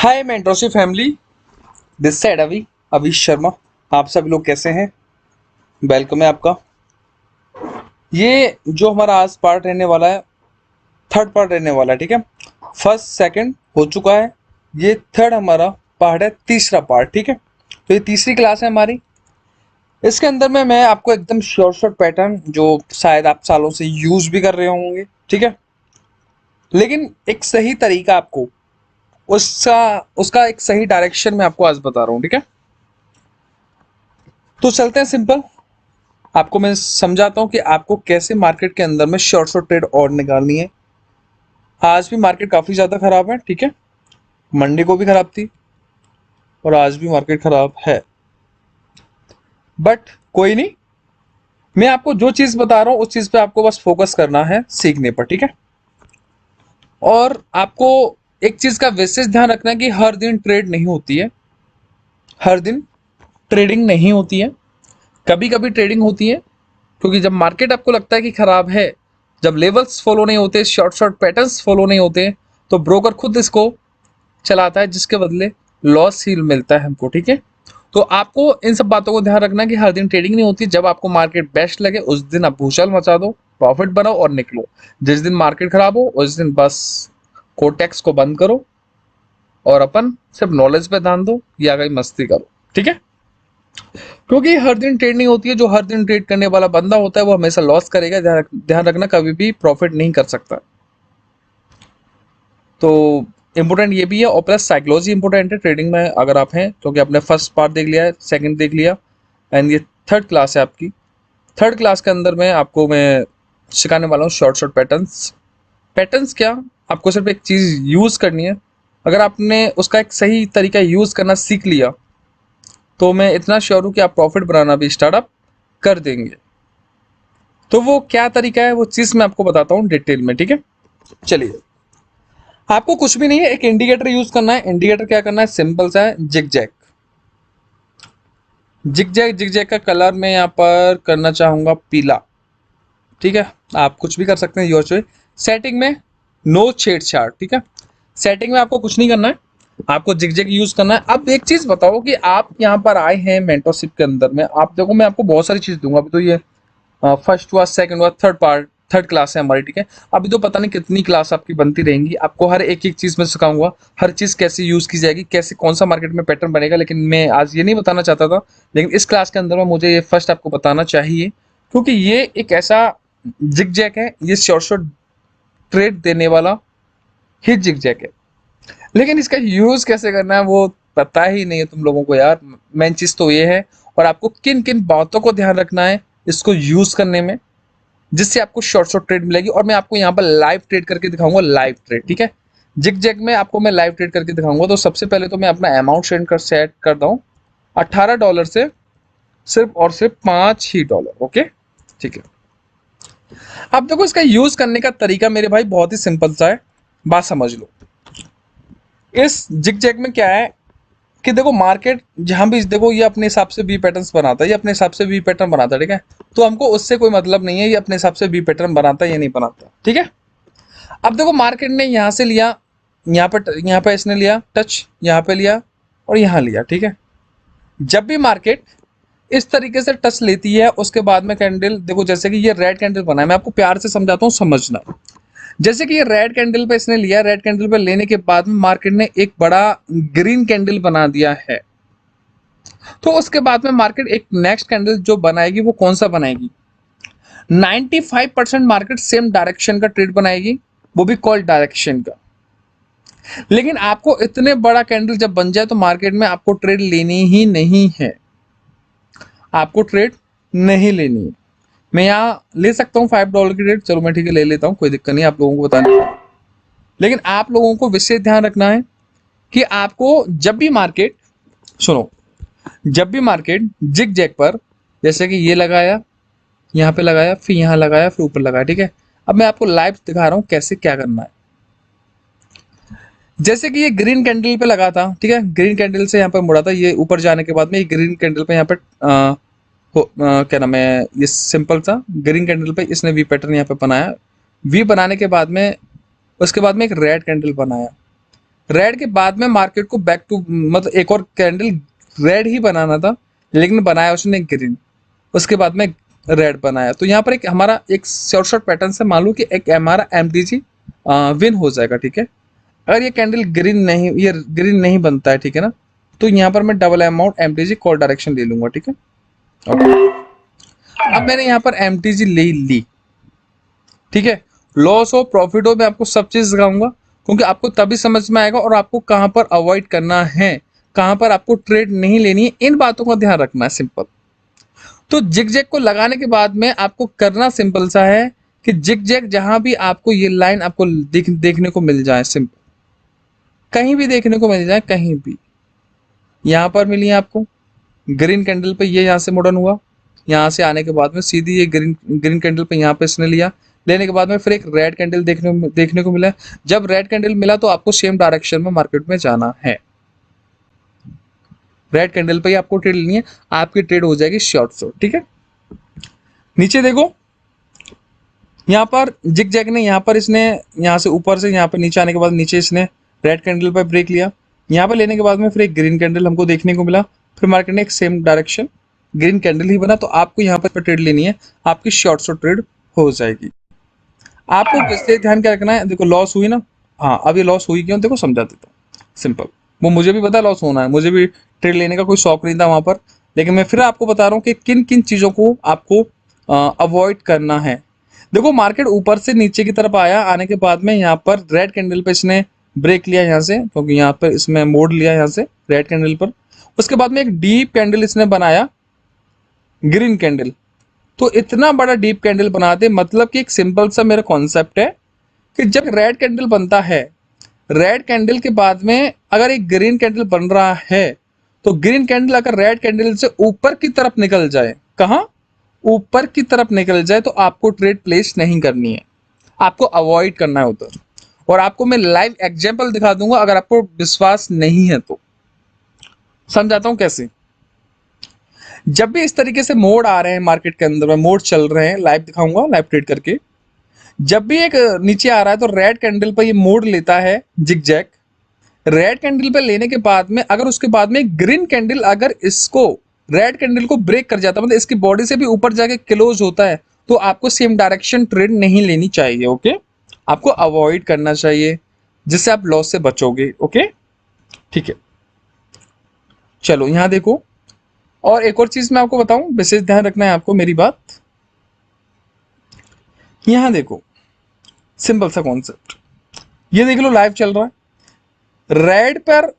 Hi mentorship family, this side अभी शर्मा। आप सभी लोग कैसे हैं? वेलकम है आपका। ये जो हमारा आज पार्ट रहने वाला है, थर्ड पार्ट रहने वाला है। ठीक है, फर्स्ट सेकंड हो चुका है, ये थर्ड हमारा पार्ट है, तीसरा पार्ट। ठीक है, तो ये तीसरी क्लास है हमारी। इसके अंदर में मैं आपको एकदम शॉर्ट पैटर्न, जो शायद आप सालों से यूज भी कर रहे होंगे, ठीक है, लेकिन एक सही तरीका आपको उसका उसका एक सही डायरेक्शन में आपको आज बता रहा हूँ। ठीक है, तो चलते हैं सिंपल। आपको मैं समझाता हूँ कि आपको कैसे मार्केट के अंदर में शॉर्ट ट्रेड और निकालनी है। आज भी मार्केट काफी ज्यादा खराब है, ठीक है, मंडे को भी खराब थी और आज भी मार्केट खराब है, बट कोई नहीं। मैं आपको जो चीज बता रहा हूँ उस चीज पे आपको बस फोकस करना है, सीखने पर। ठीक है, और आपको एक चीज का विशेष ध्यान रखना है कि हर दिन ट्रेड नहीं होती है, हर दिन ट्रेडिंग नहीं होती है, कभी कभी ट्रेडिंग होती है। क्योंकि जब मार्केट आपको लगता है कि खराब है, जब लेवल्स फॉलो नहीं होते, शॉर्ट पैटर्न्स फॉलो नहीं होते, तो ब्रोकर खुद इसको चलाता है, जिसके बदले लॉस ही मिलता है हमको। ठीक है, तो आपको इन सब बातों को ध्यान रखना है कि हर दिन ट्रेडिंग नहीं होती। जब आपको मार्केट बेस्ट लगे उस दिन आप भूचाल मचा दो, प्रॉफिट बनाओ और निकलो। जिस दिन मार्केट खराब हो उस दिन बस कोटेक्स को बंद करो और अपन सिर्फ नॉलेज पे ध्यान दो या गई मस्ती करो। ठीक है, क्योंकि हर दिन ट्रेड नहीं होती है। जो हर दिन ट्रेड करने वाला बंदा होता है वो हमेशा लॉस करेगा। ध्यान रखना, कभी भी प्रॉफिट नहीं कर सकता। तो इम्पोर्टेंट ये भी है, और प्लस साइकोलॉजी इंपॉर्टेंट है ट्रेडिंग में अगर आप हैं, क्योंकि आपने फर्स्ट पार्ट देख लिया है, सेकंड देख लिया, एंड ये थर्ड क्लास है आपकी। थर्ड क्लास के अंदर में आपको मैं सिखाने वाला हूँ शॉर्ट पैटर्न्स। पैटर्न्स क्या, आपको सिर्फ एक चीज़ यूज़ करनी है। अगर आपने उसका एक सही तरीका यूज़ करना सीख लिया तो मैं इतना श्योर हूँ कि आप प्रॉफिट बनाना भी स्टार्टअप कर देंगे। तो वो क्या तरीका है, वो चीज़ मैं आपको बताता हूँ डिटेल में। ठीक है, चलिए। आपको कुछ भी नहीं है, एक इंडिकेटर यूज करना है। इंडिकेटर क्या करना है, सिंपल सा है, जिग जैग। जिग जैग का कलर मैं यहाँ पर करना चाहूंगा पीला। ठीक है, आप कुछ भी कर सकते हैं, योर चॉइस। सेटिंग में नो छेड़छाड़। ठीक है, सेटिंग में आपको कुछ नहीं करना है, आपको जिग जैग यूज करना है। अब एक चीज बताओ कि आप यहाँ पर आए हैं मेंटरशिप के अंदर में, आप देखो मैं आपको बहुत सारी चीज दूंगा। अभी तो ये फर्स्ट हुआ, सेकंड हुआ, थर्ड क्लास है हमारी। ठीक है, अभी तो पता नहीं कितनी क्लास आपकी बनती रहेंगी। आपको हर एक एक चीज में सिखाऊंगा, हर चीज कैसे यूज की जाएगी, कैसे कौन सा मार्केट में पैटर्न बनेगा। लेकिन मैं आज ये नहीं बताना चाहता था, लेकिन इस क्लास के अंदर में मुझे ये फर्स्ट आपको बताना चाहिए, क्योंकि ये एक ऐसा जिग जैक है, ये शॉर्ट ट्रेड देने वाला ही जिग जैक है। लेकिन इसका यूज कैसे करना है वो पता ही नहीं है तुम लोगों को यार। मेन चीज तो ये है, और आपको किन किन बातों को ध्यान रखना है इसको यूज करने में, जिससे आपको शॉर्ट ट्रेड मिलेगी। और मैं आपको यहाँ पर लाइव ट्रेड करके दिखाऊंगा, लाइव ट्रेड। ठीक है, जिग जैग में आपको मैं लाइव ट्रेड करके दिखाऊंगा। तो सबसे पहले तो मैं अपना अमाउंट सेट करता हूँ, $18 से सिर्फ और सिर्फ $5 ही। ओके, ठीक है। अब देखो, इसका यूज करने का तरीका मेरे भाई बहुत ही सिंपल सा है, बात समझ लो। इस जिग जैग में क्या है कि देखो, मार्केट जहां भी देखो ये अपने हिसाब से बी पैटर्न्स बनाता है, ये अपने हिसाब से बी पैटर्न बनाता है। ठीक है, तो हमको उससे कोई मतलब नहीं है ये अपने हिसाब से बी पैटर्न बनाता है या नहीं बनाता। ठीक है, अब देखो मार्केट ने यहाँ से लिया, यहाँ पे इसने लिया टच, यहाँ पे लिया और यहाँ लिया। ठीक है, जब भी मार्केट इस तरीके से टच लेती है उसके बाद में कैंडल देखो, जैसे कि ये रेड कैंडल बना है, मैं आपको प्यार से समझाता हूँ, समझना। जैसे कि ये रेड कैंडल पे इसने लिया, रेड कैंडल पे लेने के बाद में मार्केट ने एक बड़ा ग्रीन कैंडल बना दिया है। तो उसके बाद में मार्केट एक नेक्स्ट कैंडल जो बनाएगी वो कौन सा बनाएगी, 95% मार्केट सेम डायरेक्शन का ट्रेड बनाएगी, वो भी कॉल डायरेक्शन का। लेकिन आपको इतने बड़ा कैंडल जब बन जाए तो मार्केट में आपको ट्रेड लेनी ही नहीं है, आपको ट्रेड नहीं लेनी है। मैं यहाँ ले सकता हूँ $5 की ट्रेड, चलो मैं ठीक है ले लेता हूँ, कोई दिक्कत नहीं आप लोगों को बताने। लेकिन आप लोगों को विशेष ध्यान रखना है कि आपको जब भी मार्केट, सुनो, जब भी मार्केट जिग जैग पर, जैसे कि ये लगाया, यहाँ पे लगाया, फिर यहाँ लगाया, फिर ऊपर लगाया। ठीक है, अब मैं आपको लाइव दिखा रहा हूँ कैसे क्या करना है। जैसे कि ये ग्रीन कैंडल पे लगा था, ठीक है, ग्रीन कैंडल से यहाँ पे मुड़ा था, ये ऊपर जाने के बाद में ये ग्रीन कैंडल पे यहाँ पे क्या नाम है, ये सिंपल सा ग्रीन कैंडल पे इसने वी पैटर्न यहाँ पे बनाया। वी बनाने के बाद में उसके बाद में एक रेड कैंडल बनाया, रेड के बाद में मार्केट को बैक टू मतलब एक और कैंडल रेड ही बनाना था, लेकिन बनाया उसने ग्रीन, उसके बाद में रेड बनाया। तो यहाँ पर एक हमारा एक शॉर्ट पैटर्न से मान लो कि एक हमारा एमटीजी विन हो जाएगा, ठीक है। अगर ये कैंडल ग्रीन नहीं, ये ग्रीन नहीं बनता है, ठीक है ना, तो यहाँ पर मैं double amount MTG call direction ले लूंगा, ठीक है। ओके, अब मैंने यहाँ पर एमटीजी ले ली, ठीक है। लॉस हो प्रॉफिट हो मैं आपको सब चीज सिखाऊंगा, क्योंकि आपको तभी समझ में आएगा और आपको कहां पर अवॉइड करना है, कहां पर आपको ट्रेड नहीं लेनी है, इन बातों का ध्यान रखना है, सिंपल। तो जिग जैग को लगाने के बाद में आपको करना सिंपल सा है कि जिग जैग जहां भी आपको ये लाइन आपको देखने को मिल जाए, सिंपल, कहीं भी देखने को मिल जाए, कहीं भी, यहां पर मिली है आपको ग्रीन कैंडल पे, ये यहाँ से मॉडर्न हुआ, यहाँ से आने के बाद में सीधी ये ग्रीन ग्रीन कैंडल पे यहाँ पे इसने लिया, लेने के बाद में फिर एक रेड कैंडल देखने को मिला। जब रेड कैंडल मिला तो आपको सेम डायरेक्शन में मार्केट में जाना है, रेड कैंडल पे ही आपको ट्रेड लेनी है, आपकी ट्रेड हो जाएगी शॉर्ट, ठीक है। नीचे देखो, यहाँ पर जिग जैग ने यहाँ पर इसने यहाँ से ऊपर से यहाँ पर नीचे आने के बाद नीचे इसने रेड कैंडल पर ब्रेक लिया, यहाँ पर लेने के बाद में फिर एक ग्रीन कैंडल हमको देखने को मिला, फिर मार्केट ने एक सेम डायरेक्शन ग्रीन कैंडल ही बना, तो आपको यहाँ पर ट्रेड लेनी है, आपकी शॉर्ट ट्रेड हो जाएगी। आपको किससे ध्यान क्या रखना है, देखो लॉस हुई ना, हाँ अब ये लॉस हुई क्यों, देखो समझा देता हूँ, सिंपल। वो मुझे भी पता लॉस होना है, मुझे भी ट्रेड लेने का कोई शौक नहीं था वहां पर, लेकिन मैं फिर आपको बता रहा हूँ कि किन किन चीजों को आपको अवॉइड करना है। देखो मार्केट ऊपर से नीचे की तरफ आया, आने के बाद में यहाँ पर रेड कैंडल पे इसने ब्रेक लिया यहाँ से, क्योंकि यहाँ पर इसमें मोड़ लिया यहाँ से रेड कैंडल पर, उसके बाद में एक डीप कैंडल इसने बनाया ग्रीन कैंडल। तो इतना बड़ा डीप कैंडल बना दे, मतलब कि एक सिंपल सा मेरा कॉन्सेप्ट है कि जब रेड कैंडल बनता है, रेड कैंडल के बाद में अगर एक ग्रीन कैंडल बन रहा है, तो ग्रीन कैंडल अगर रेड कैंडल से ऊपर की तरफ निकल जाए, कहां, ऊपर की तरफ निकल जाए, तो आपको ट्रेड प्लेस नहीं करनी है, आपको अवॉइड करना है उधर। और आपको मैं लाइव एग्जांपल दिखा दूंगा, अगर आपको विश्वास नहीं है तो समझाता हूं कैसे। जब भी इस तरीके से मोड़ आ रहे हैं मार्केट के अंदर में, मोड़ चल रहे हैं, लाइव दिखाऊंगा लाइव ट्रेड करके, जब भी एक नीचे आ रहा है तो रेड कैंडल पर ये मोड़ लेता है जिग जैग, रेड कैंडल पे लेने के बाद में अगर उसके बाद में ग्रीन कैंडल अगर इसको रेड कैंडल को ब्रेक कर जाता है, मतलब इसकी बॉडी से भी ऊपर जाके क्लोज होता है, तो आपको सेम डायरेक्शन ट्रेड नहीं लेनी चाहिए, ओके, आपको अवॉइड करना चाहिए, जिससे आप लॉस से बचोगे, ओके, ठीक है। चलो यहां देखो, और एक और चीज मैं आपको बताऊं, विशेष ध्यान रखना है आपको मेरी बात, यहां देखो सिंपल सा कॉन्सेप्ट, ये देख लो लाइव चल रहा है, रेड पर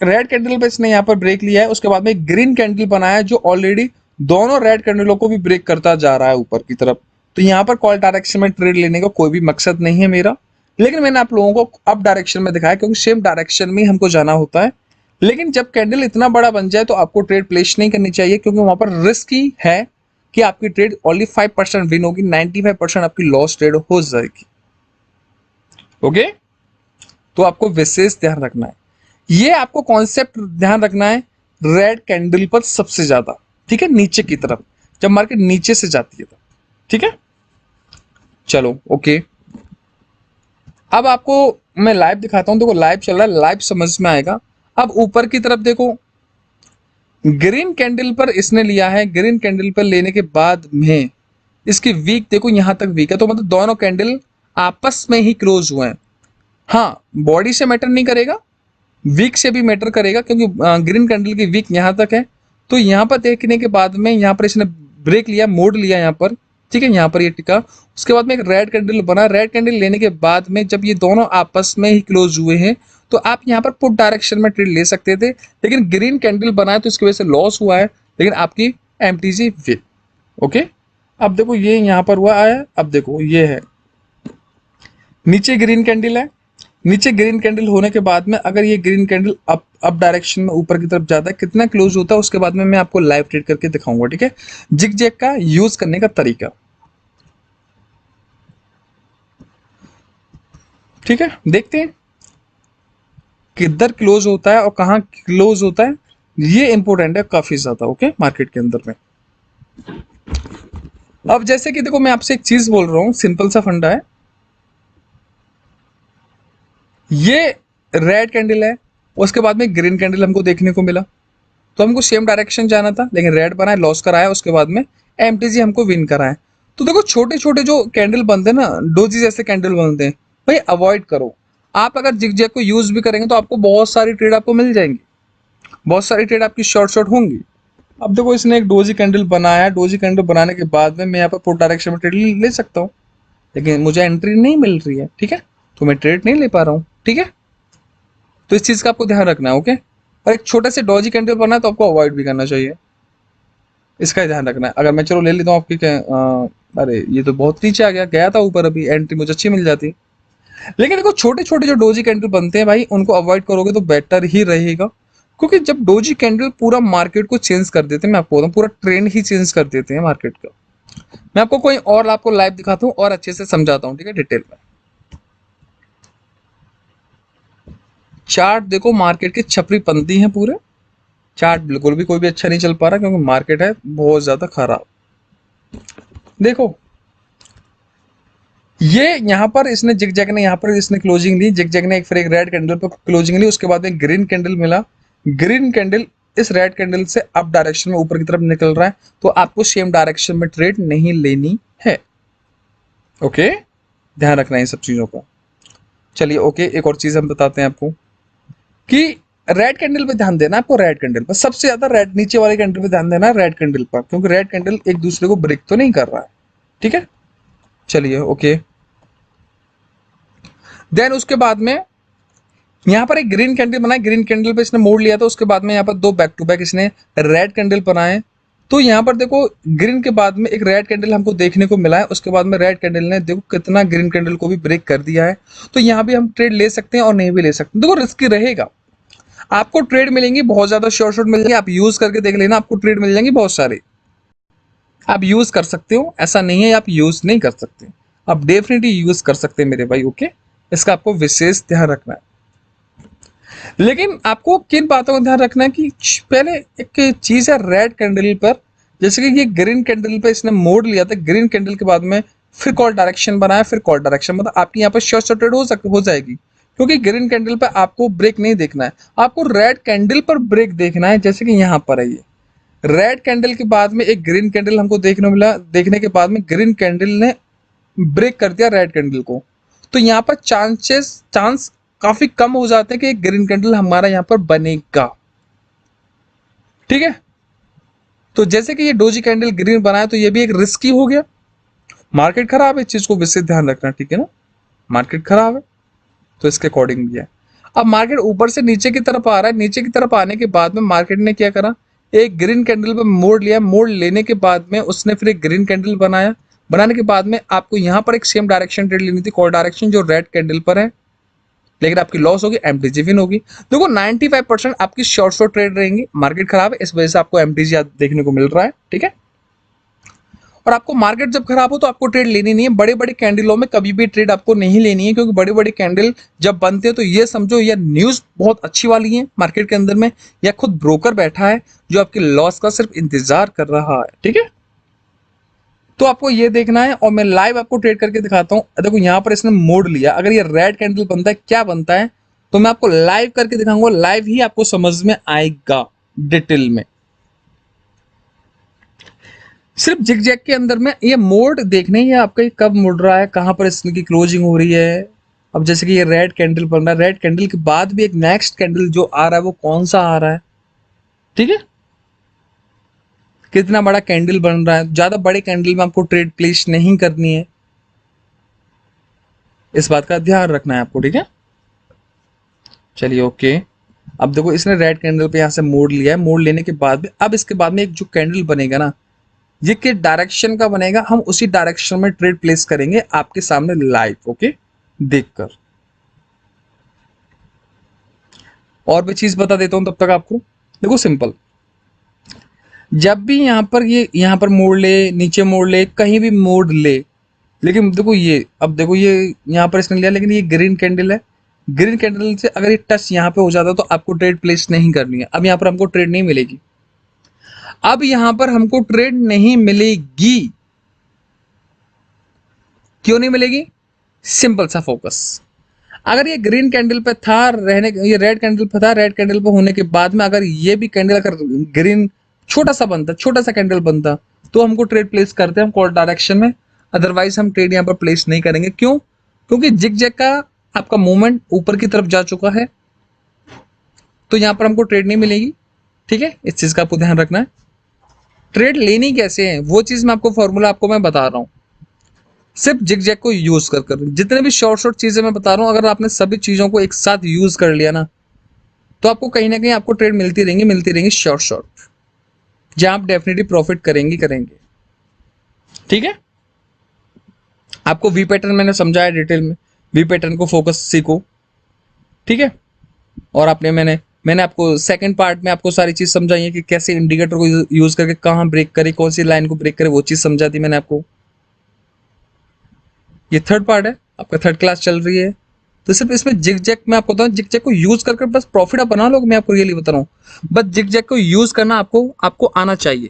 रेड कैंडल पे इसने यहाँ पर ब्रेक लिया है, उसके बाद में ग्रीन कैंडल बनाया जो ऑलरेडी दोनों रेड कैंडलों को भी ब्रेक करता जा रहा है ऊपर की तरफ। तो यहाँ पर कॉल डायरेक्शन में ट्रेड लेने का कोई भी मकसद नहीं है मेरा, लेकिन मैंने आप लोगों को अप डायरेक्शन में दिखाया, क्योंकि सेम डायरेक्शन में हमको जाना होता है। लेकिन जब कैंडल इतना बड़ा बन जाए तो आपको ट्रेड प्लेस नहीं करनी चाहिए, क्योंकि वहां पर रिस्क ही है कि आपकी ट्रेड ओनली 5% विन होगी, 95% आपकी लॉस ट्रेड हो जाएगी, ओके। तो आपको विशेष ध्यान रखना है, ये आपको कॉन्सेप्ट ध्यान रखना है रेड कैंडल पर सबसे ज्यादा, ठीक है, नीचे की तरफ, जब मार्केट नीचे से जाती है तब, ठीक है। चलो ओके, अब आपको मैं लाइव दिखाता हूं, देखो लाइव चल रहा है, लाइव समझ में आएगा। अब ऊपर की तरफ देखो, ग्रीन कैंडल पर इसने लिया है, ग्रीन कैंडल पर लेने के बाद में इसकी वीक देखो यहां तक वीक है, तो मतलब दोनों कैंडल आपस में ही क्लोज हुए हैं। हाँ, बॉडी से मैटर नहीं करेगा, वीक से भी मैटर करेगा, क्योंकि ग्रीन कैंडल की वीक यहां तक है। तो यहां पर देखने के बाद में यहां पर इसने ब्रेक लिया, मोड़ लिया यहां पर, ठीक है, यहां पर ये टिका, उसके बाद में एक रेड कैंडल बना, रेड कैंडल लेने के बाद में जब ये दोनों आपस में ही क्लोज हुए हैं, तो आप यहां पर पुट डायरेक्शन में ट्रेड ले सकते थे, लेकिन ग्रीन कैंडल बनाया तो इसकी वजह से लॉस हुआ है, लेकिन आपकी एमटीजी विन, ओके। अब देखो ये यहां पर हुआ है, अब देखो ये है नीचे ग्रीन कैंडल है, नीचे ग्रीन कैंडल होने के बाद में अगर ये ग्रीन कैंडल अप डायरेक्शन में ऊपर की तरफ जाता है, कितना क्लोज होता है, उसके बाद में मैं आपको लाइव ट्रेड करके दिखाऊंगा, ठीक है, जिग जैग का यूज करने का तरीका, ठीक है। देखते हैं किधर क्लोज होता है और कहां क्लोज होता है, ये इंपॉर्टेंट है काफी ज्यादा, ओके, मार्केट के अंदर में। अब जैसे कि देखो मैं आपसे एक चीज बोल रहा हूं, सिंपल सा फंडा है, ये रेड कैंडल है, उसके बाद में ग्रीन कैंडल हमको देखने को मिला, तो हमको सेम डायरेक्शन जाना था, लेकिन रेड बनाए लॉस कराया, उसके बाद में एमटीजी हमको विन कराए। तो देखो छोटे छोटे जो कैंडल बनते हैं ना, डोजी जैसे कैंडल बनते हैं, भाई अवॉइड करो। आप अगर जिगजैग को यूज भी करेंगे तो आपको बहुत सारी ट्रेड आपको मिल जाएंगी, बहुत सारी ट्रेड आपकी शॉर्ट शॉर्ट होंगी। अब देखो इसने एक डोजी कैंडल बनाया, डोजी कैंडल बनाने के बाद में मैं यहाँ पर पुट डायरेक्शन में ट्रेड ले सकता हूँ, लेकिन मुझे एंट्री नहीं मिल रही है, ठीक है, तो मैं ट्रेड नहीं ले पा रहा हूँ, ठीक है। तो इस चीज का आपको ध्यान रखना है, ओके। और एक छोटे से डॉजी कैंडल बना है तो आपको अवॉइड भी करना चाहिए, इसका ही ध्यान रखना है। अगर मैं चलो ले लेता हूँ आपकी अरे ये तो बहुत नीचे आ गया, गया था ऊपर, अभी एंट्री मुझे अच्छी मिल जाती। लेकिन देखो छोटे छोटे जो डोजी कैंडल बनते हैं भाई, उनको अवॉइड करोगे तो बेटर ही रहेगा, क्योंकि जब डोजी कैंडल पूरा मार्केट को चेंज कर देते हैं, मैं आपको बताऊं पूरा ट्रेंड ही चेंज कर देते हैं मार्केट का। मैं आपको कोई और आपको लाइव दिखाता हूँ और अच्छे से समझाता हूँ, ठीक है, डिटेल में। चार्ट देखो मार्केट की छपरी पंती है पूरे, चार्ट बिल्कुल भी कोई भी अच्छा नहीं चल पा रहा, क्योंकि मार्केट है बहुत ज्यादा खराब। देखो ये यहाँ पर इसने जिगजैग ने यहाँ पर इसने क्लोजिंग ली, जिगजैग ने एक फिर एक रेड कैंडल पर क्लोजिंग ली, उसके बाद में ग्रीन कैंडल मिला, ग्रीन कैंडल इस रेड कैंडल से अप डायरेक्शन में ऊपर की तरफ निकल रहा है, तो आपको सेम डायरेक्शन में ट्रेड नहीं लेनी है, ओके, ध्यान रखना है इन सब चीजों को। चलिए ओके, एक और चीज हम बताते हैं आपको कि रेड कैंडल पे ध्यान देना, आपको रेड कैंडल पर सबसे ज्यादा रेड नीचे वाले कैंडल पे ध्यान देना, रेड कैंडल पर, क्योंकि रेड कैंडल एक दूसरे को ब्रेक तो नहीं कर रहा है, ठीक है। चलिए ओके, देन उसके बाद में यहाँ पर एक ग्रीन कैंडल बनाए, ग्रीन कैंडल पे इसने मोड़ लिया था, उसके बाद में यहाँ पर दो बैक टू बैक इसने रेड कैंडल बनाए। तो यहाँ पर देखो ग्रीन के बाद में एक रेड कैंडल हमको देखने को मिला है, उसके बाद में रेड कैंडल ने देखो कितना ग्रीन कैंडल को भी ब्रेक कर दिया है। तो यहाँ भी हम ट्रेड ले सकते हैं और नहीं भी ले सकते, देखो रिस्की रहेगा। आपको ट्रेड मिलेंगी बहुत ज्यादा, शॉर्ट शॉर्ट मिल जाएंगे, आप यूज करके देख लेना, आपको ट्रेड मिल जाएंगी बहुत सारी, आप यूज कर सकते हो, ऐसा नहीं है आप यूज नहीं कर सकते, आप डेफिनेटली यूज कर सकते हैं मेरे भाई, ओके। इसका आपको विशेष ध्यान रखना है। लेकिन आपको किन बातों का ध्यान रखना है कि पहले एक चीज है रेड कैंडल पर, जैसे कि ये ग्रीन कैंडल पे इसने मोड़ लिया था, ग्रीन कैंडल के बाद में फिर कॉल डायरेक्शन बनाया, फिर कॉल डायरेक्शन, मतलब आपकी यहाँ पर शॉर्ट सर्किट हो जाएगी, क्योंकि ग्रीन कैंडल पे आपको ब्रेक नहीं देखना है, आपको रेड कैंडल पर ब्रेक देखना है। जैसे कि यहाँ पर है ये रेड कैंडल के बाद में एक ग्रीन कैंडल हमको देखने मिला, देखने के बाद में ग्रीन कैंडल ने ब्रेक कर दिया रेड कैंडल को, तो यहाँ पर चांस काफी कम हो जाते हैं कि एक ग्रीन कैंडल हमारा यहाँ पर बनेगा, ठीक है। तो जैसे कि ये डोजी कैंडल ग्रीन बनाया तो ये भी एक रिस्की हो गया, मार्केट खराब है, इस चीज को विशेष ध्यान रखना, ठीक है ना, मार्केट खराब है तो इसके अकॉर्डिंग भी है। अब मार्केट ऊपर से नीचे की तरफ आ रहा है, नीचे की तरफ आने के बाद में मार्केट ने क्या करा, एक ग्रीन कैंडल पर मोड़ लिया, मोड़ लेने के बाद में उसने फिर एक ग्रीन कैंडल बनाया, बनाने के बाद में आपको यहाँ पर एक सेम डायरेक्शन ट्रेड लेनी थी, कॉल डायरेक्शन जो रेड कैंडल पर है, लेकिन आपकी लॉस होगी, एमटीजी विन होगी। देखो 95% आपकी शॉर्ट शॉर्ट ट्रेड रहेंगी, मार्केट खराब है इस वजह से आपको एमटीजी देखने को मिल रहा है, ठीक है। और आपको मार्केट जब खराब हो तो आपको ट्रेड लेनी नहीं है, बड़े बड़े कैंडलों में कभी भी ट्रेड आपको नहीं लेनी है, क्योंकि बड़े बड़े कैंडल जब बनते हैं तो ये समझो या न्यूज बहुत अच्छी वाली है मार्केट के अंदर में, या खुद ब्रोकर बैठा है जो आपके लॉस का सिर्फ इंतजार कर रहा है, ठीक है। तो आपको ये देखना है और मैं लाइव आपको ट्रेड करके दिखाता हूँ। देखो यहाँ पर इसने मोड़ लिया, अगर ये रेड कैंडल बनता है क्या बनता है, तो मैं आपको लाइव करके दिखाऊंगा, लाइव ही आपको समझ में आएगा डिटेल में। सिर्फ जिगजैग के अंदर में ये मोड देखने ही है आपका, ये कब मुड़ रहा है, कहां पर इसकी क्लोजिंग हो रही है। अब जैसे कि ये रेड कैंडल बन रहा है, रेड कैंडल के बाद भी एक नेक्स्ट कैंडल जो आ रहा है वो कौन सा आ रहा है, ठीक है, कितना बड़ा कैंडल बन रहा है। ज्यादा बड़े कैंडल में आपको ट्रेड प्लेस नहीं करनी है, इस बात का ध्यान रखना है आपको, ठीक है। चलिए ओके, अब देखो इसने रेड कैंडल पे यहां से मोड़ लिया है, मोड़ लेने के बाद में अब इसके बाद में एक जो कैंडल बनेगा ना, ये किस डायरेक्शन का बनेगा, हम उसी डायरेक्शन में ट्रेड प्लेस करेंगे आपके सामने लाइव, ओके, देखकर। और भी चीज बता देता हूं तब तक आपको। देखो सिंपल, जब भी यहां पर ये यहां पर मोड़ ले, नीचे मोड़ ले, कहीं भी मोड़ ले, लेकिन देखो ये अब देखो ये यहां पर इसने लिया, लेकिन ये ग्रीन कैंडल है, ग्रीन कैंडल से अगर ये टच यहां पे हो जाता तो आपको ट्रेड प्लेस नहीं करनी है, अब यहां पर हमको ट्रेड नहीं मिलेगी, अब यहां पर हमको ट्रेड नहीं मिलेगी। क्यों नहीं मिलेगी, सिंपल सा फोकस, अगर ये ग्रीन कैंडल पे था रहने, ये रेड कैंडल पे था, रेड कैंडल पे होने के बाद में अगर ये भी कैंडल अगर ग्रीन छोटा सा बनता, छोटा सा कैंडल बनता, तो हमको ट्रेड प्लेस करते हैं हम कॉल डायरेक्शन में। अदरवाइज हम ट्रेड यहाँ पर प्लेस नहीं करेंगे। क्यों? क्योंकि जिगजैग का आपका मूवमेंट ऊपर की तरफ जा चुका है, तो यहाँ पर हमको ट्रेड नहीं मिलेगी। ठीक है, इस चीज का आपको ध्यान रखना है। ट्रेड लेनी कैसे है वो चीज मैं आपको फॉर्मूला आपको मैं बता रहा हूँ, सिर्फ जिगजैग को यूज कर कर। जितने भी शॉर्ट चीजें मैं बता रहा हूँ, अगर आपने सभी चीजों को एक साथ यूज कर लिया ना, तो आपको कहीं ना कहीं आपको ट्रेड मिलती रहेंगी शॉर्ट, जहां आप डेफिनेटली प्रॉफिट करेंगे। ठीक है, आपको वी पैटर्न मैंने समझाया डिटेल में, वी पैटर्न को फोकस सीखो। ठीक है, और मैंने आपको सेकंड पार्ट में आपको सारी चीज समझाई है कि कैसे इंडिकेटर को यूज करके कहां ब्रेक करे, कौन सी लाइन को ब्रेक करे, वो चीज समझा दी मैंने आपको। ये थर्ड पार्ट है, आपका थर्ड क्लास चल रही है। तो सिर्फ इसमें जिगजैग में आपको बताऊं, जिगजैग को यूज करके बस प्रॉफिट आप बना लोगे, मैं आपको रियली बता रहा हूँ। बस जिगजैग को यूज करना आपको आना चाहिए।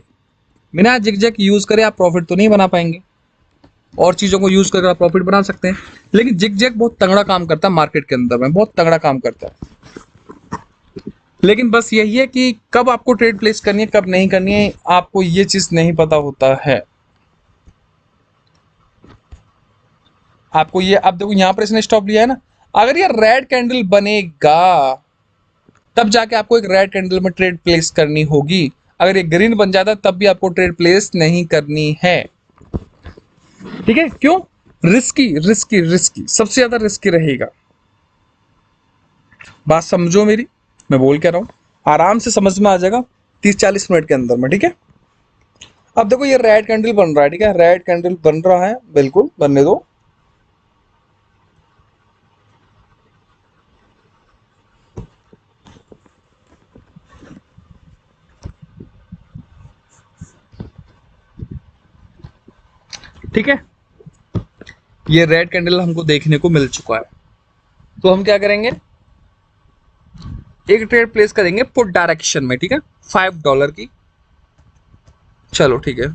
बिना जिगजैग यूज करे आप प्रॉफिट तो नहीं बना पाएंगे। और चीजों को यूज करके आप प्रॉफिट बना सकते हैं, लेकिन जिगजैग बहुत तगड़ा काम करता है मार्केट के अंदर में, बहुत तगड़ा काम करता है। लेकिन बस यही है कि कब आपको ट्रेड प्लेस करनी है, कब नहीं करनी है, आपको ये चीज नहीं पता होता है। आपको ये, अब देखो यहाँ पर इसने स्टॉप लिया है ना, अगर ये रेड कैंडल बनेगा तब जाके आपको एक रेड कैंडल में ट्रेड प्लेस करनी होगी। अगर ये ग्रीन बन जाता तब भी आपको ट्रेड प्लेस नहीं करनी है। ठीक है, क्यों? रिस्की सबसे ज्यादा रिस्की रहेगा। बात समझो मेरी, मैं बोल क्या रहा हूं, आराम से समझ में आ जाएगा 30-40 मिनट के अंदर में। ठीक है, अब देखो ये रेड कैंडल बन रहा है। ठीक है, रेड कैंडल बन रहा है, बिल्कुल बनने दो। ठीक है, ये रेड कैंडल हमको देखने को मिल चुका है, तो हम क्या करेंगे, एक ट्रेड प्लेस करेंगे पुट डायरेक्शन में। ठीक है, $5 की। चलो ठीक है,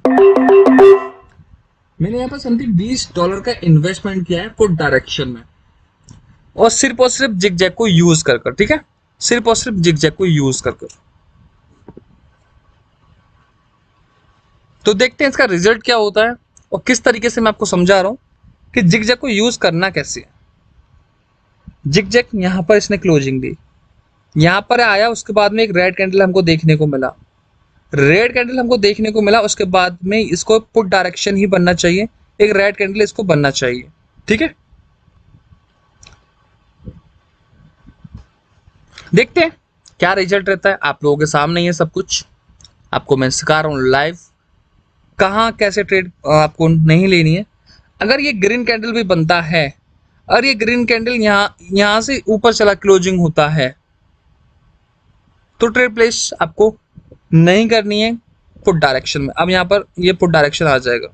मैंने यहाँ पर समथिंग $20 का इन्वेस्टमेंट किया है पुट डायरेक्शन में, और सिर्फ जिगजैग को यूज कर कर। ठीक है, सिर्फ और सिर्फ जिगजैग को यूज कर कर। तो देखते हैं इसका रिजल्ट क्या होता है, और किस तरीके से मैं आपको समझा रहा हूं कि जिगजैग को यूज करना कैसे है। जिगजैग यहां पर इसने क्लोजिंग दी, यहां पर आया, उसके बाद में एक रेड कैंडल हमको देखने को मिला, उसके बाद में इसको पुट डायरेक्शन ही बनना चाहिए, एक रेड कैंडल इसको बनना चाहिए। ठीक है, देखते हैं क्या रिजल्ट रहता है। आप लोगों के सामने ही है सब कुछ, आपको मैं सिखा रहा हूँ लाइव कहाँ कैसे ट्रेड आपको नहीं लेनी है। अगर ये ग्रीन कैंडल भी बनता है, और ये ग्रीन कैंडल यहां से ऊपर चला क्लोजिंग होता है, तो ट्रेड प्लेस आपको नहीं करनी है पुट डायरेक्शन में। अब यहां पर ये पुट डायरेक्शन आ जाएगा।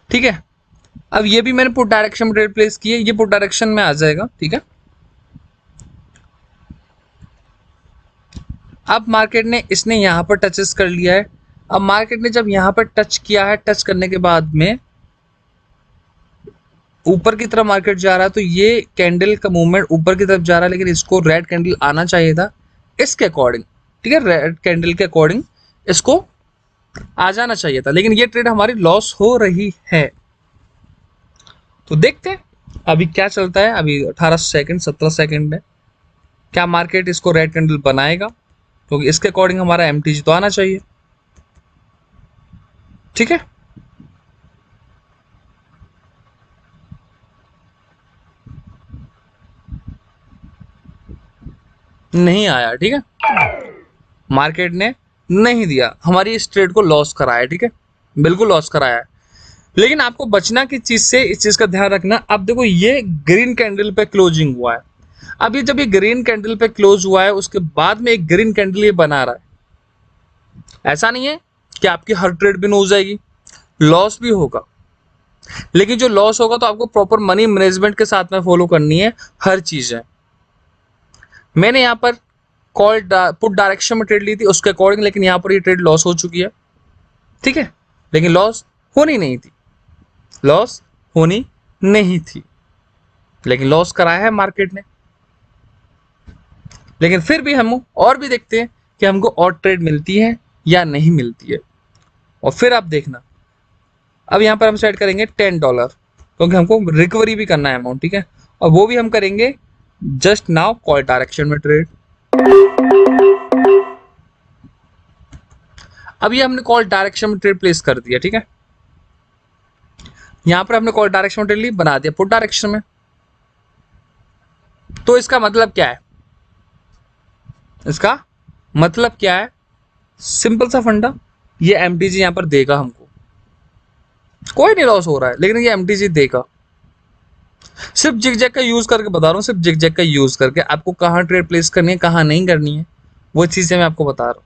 ठीक है, अब ये भी मैंने पुट डायरेक्शन में ट्रेड प्लेस की है, ये पुट डायरेक्शन में आ जाएगा। ठीक है, अब मार्केट ने इसने यहां पर टचेस कर लिया है। अब मार्केट ने जब यहां पर टच किया है, टच करने के बाद में ऊपर की तरफ मार्केट जा रहा है, तो ये कैंडल का मूवमेंट ऊपर की तरफ जा रहा है, लेकिन इसको रेड कैंडल आना चाहिए था इसके अकॉर्डिंग। ठीक है, रेड कैंडल के अकॉर्डिंग इसको आ जाना चाहिए था, लेकिन ये ट्रेड हमारी लॉस हो रही है। तो देखते हैं अभी क्या चलता है। अभी 18 सेकंड 17 सेकंड है, क्या मार्केट इसको रेड कैंडल बनाएगा, क्योंकि इसके अकॉर्डिंग हमारा एमटीजी तो आना चाहिए। ठीक है, नहीं आया। ठीक है, मार्केट ने नहीं दिया, हमारी इस ट्रेड को लॉस कराया। ठीक है, बिल्कुल लॉस कराया है। लेकिन आपको बचना किस चीज से, इस चीज का ध्यान रखना। अब देखो ये ग्रीन कैंडल पे क्लोजिंग हुआ है, अब ये जब ये ग्रीन कैंडल पे क्लोज हुआ है, उसके बाद में एक ग्रीन कैंडल ये बना रहा है। ऐसा नहीं है कि आपकी हर ट्रेड बिन हो जाएगी, लॉस भी होगा, लेकिन जो लॉस होगा तो आपको प्रॉपर मनी मैनेजमेंट के साथ में फॉलो करनी है हर चीज है। मैंने यहाँ पर कॉल पुट डायरेक्शन में ट्रेड ली थी उसके अकॉर्डिंग, लेकिन यहाँ पर ये ट्रेड लॉस हो चुकी है। ठीक है, लेकिन लॉस होनी नहीं थी, लॉस होनी नहीं थी, लेकिन लॉस कराया है मार्केट ने। लेकिन फिर भी हम और भी देखते हैं कि हमको और ट्रेड मिलती है या नहीं मिलती है। और फिर आप देखना, अब यहाँ पर हम सेट करेंगे $10, क्योंकि हमको रिकवरी भी करना है अमाउंट, ठीक है। और वो भी हम करेंगे जस्ट नाउ कॉल डायरेक्शन में ट्रेड। अब ये हमने कॉल डायरेक्शन में ट्रेड प्लेस कर दिया, ठीक है। यहां पर हमने कॉल डायरेक्शन में ट्रेड ली, बना दिया पुट डायरेक्शन में। तो इसका मतलब क्या है? इसका मतलब क्या है? सिंपल सा फंडा, ये एमटीजी यहां पर देगा हमको, कोई नहीं लॉस हो रहा है, लेकिन ये एमटीजी देगा। सिर्फ जिगजैग का यूज करके बता रहा हूं, सिर्फ जिगजैग का यूज करके आपको कहां ट्रेड प्लेस करनी है, कहां नहीं करनी है, वो चीजें मैं आपको बता रहा हूं।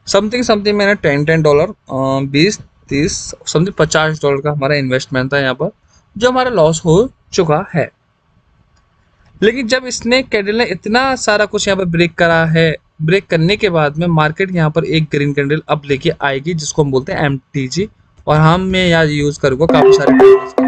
समथिंग समथिंग मैंने $10 $20 $30 समथिंग $50 का हमारा इन्वेस्टमेंट था यहाँ पर, जो हमारा लॉस हो चुका है। लेकिन जब इसने कैंडल ने इतना सारा कुछ यहाँ पर ब्रेक करा है, ब्रेक करने के बाद में मार्केट यहाँ पर एक ग्रीन कैंडल अब लेके आएगी, जिसको हम बोलते हैं एमटीजी, और हम मैं यहाँ यूज करूँगा काफी सारे ट्रेडर्स का।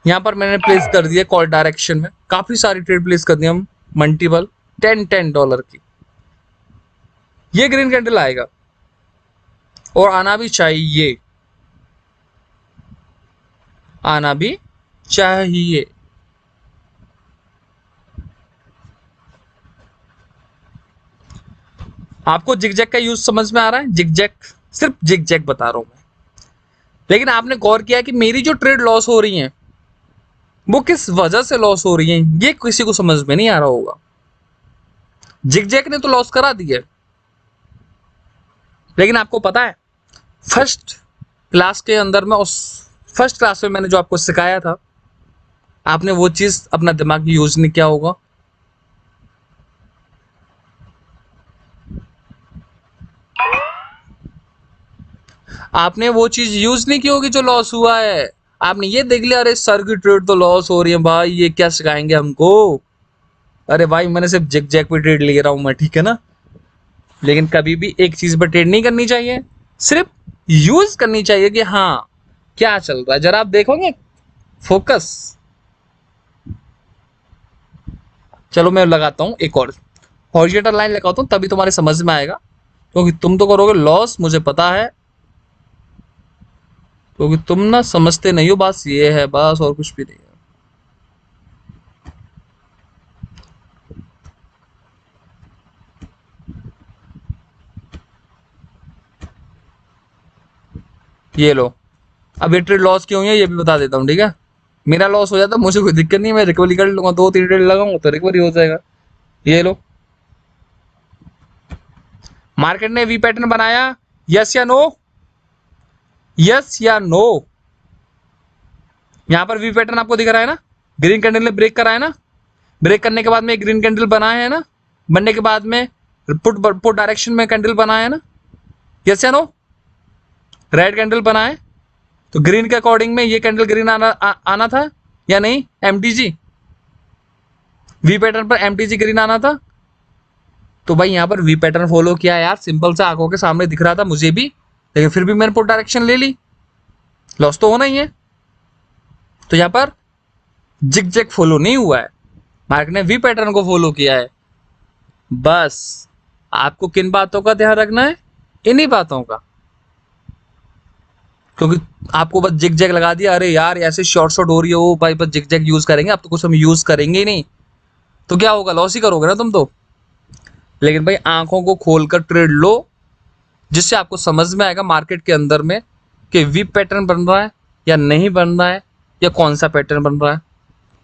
यहाँ पर मैंने प्लेस कर दिया कॉल डायरेक्शन में, काफी सारी ट्रेड प्लेस कर दी हम, मल्टीपल $10 की। ये ग्रीन कैंडल आएगा और आना भी चाहिए, आना भी चाहिए। आपको जिगजैग का यूज समझ में आ रहा है? जिगजैग, सिर्फ जिगजैग बता रहा हूं मैं। लेकिन आपने गौर किया कि मेरी जो ट्रेड लॉस हो रही है वो किस वजह से लॉस हो रही है, ये किसी को समझ में नहीं आ रहा होगा। जिगजैग ने तो लॉस करा दिया, लेकिन आपको पता है फर्स्ट क्लास के अंदर में, उस फर्स्ट क्लास में मैंने जो आपको सिखाया था, आपने वो चीज अपना दिमाग यूज नहीं किया होगा। आपने वो चीज यूज नहीं की होगी जो लॉस हुआ है। आपने ये देख लिया, अरे सर की ट्रेड तो लॉस हो रही है भाई, ये क्या सिखाएंगे हमको। अरे भाई मैंने सिर्फ जिगजैग पे ट्रेड ले रहा हूं मैं, ठीक है ना। लेकिन कभी भी एक चीज पर ट्रेड नहीं करनी चाहिए, सिर्फ यूज करनी चाहिए कि हाँ क्या चल रहा है। जरा आप देखोगे, फोकस। चलो मैं लगाता हूं एक और हॉरिजॉन्टल लाइन लगाता हूं, तभी तुम्हारे समझ में आएगा, क्योंकि तुम तो करोगे लॉस, मुझे पता है, क्योंकि तुम ना समझते नहीं हो। बस ये है, बस और कुछ भी नहीं है। ये लो, अब ये ट्रेड लॉस क्यों है ये भी बता देता हूँ, ठीक है। मेरा लॉस हो जाता, मुझे कोई दिक्कत नहीं, मैं रिकवरी कर लूंगा, 2-3 ट्रेड लगाऊंगा तो रिकवरी हो जाएगा। ये लो, मार्केट ने वी पैटर्न बनाया, यस या नो, यस या नो। यहां पर वी पैटर्न आपको दिख रहा है ना, ग्रीन कैंडल ने ब्रेक करा है ना, ब्रेक करने के बाद में ग्रीन कैंडल बना है ना, बनने के बाद में पुट डायरेक्शन में कैंडल बना है ना, यस या नो। रेड कैंडल बना है, तो ग्रीन के अकॉर्डिंग में ये कैंडल ग्रीन आना था या नहीं? एमटीजी वी पैटर्न पर एमटीजी ग्रीन आना था, तो भाई यहाँ पर वी पैटर्न फॉलो किया यार, सिंपल सा आंखों के सामने दिख रहा था मुझे भी, लेकिन फिर भी मैंने पुट डायरेक्शन ले ली, लॉस तो होना ही है। तो यहाँ पर जिगजैग फॉलो नहीं हुआ है, मार्केट ने वी पैटर्न को फॉलो किया है। बस आपको किन बातों का ध्यान रखना है? इन्हीं बातों का, क्योंकि आपको बस जिगजैग लगा दिया, अरे यार ऐसे शॉर्ट हो रही हो भाई, बस जिगजैग यूज करेंगे, अब तो कुछ हम यूज करेंगे ही नहीं, तो क्या होगा, लॉस ही करोगे ना तुम तो। लेकिन भाई आंखों को खोलकर ट्रेड लो, जिससे आपको समझ में आएगा मार्केट के अंदर में कि वी पैटर्न बन रहा है या नहीं बन रहा है, या कौन सा पैटर्न बन रहा है।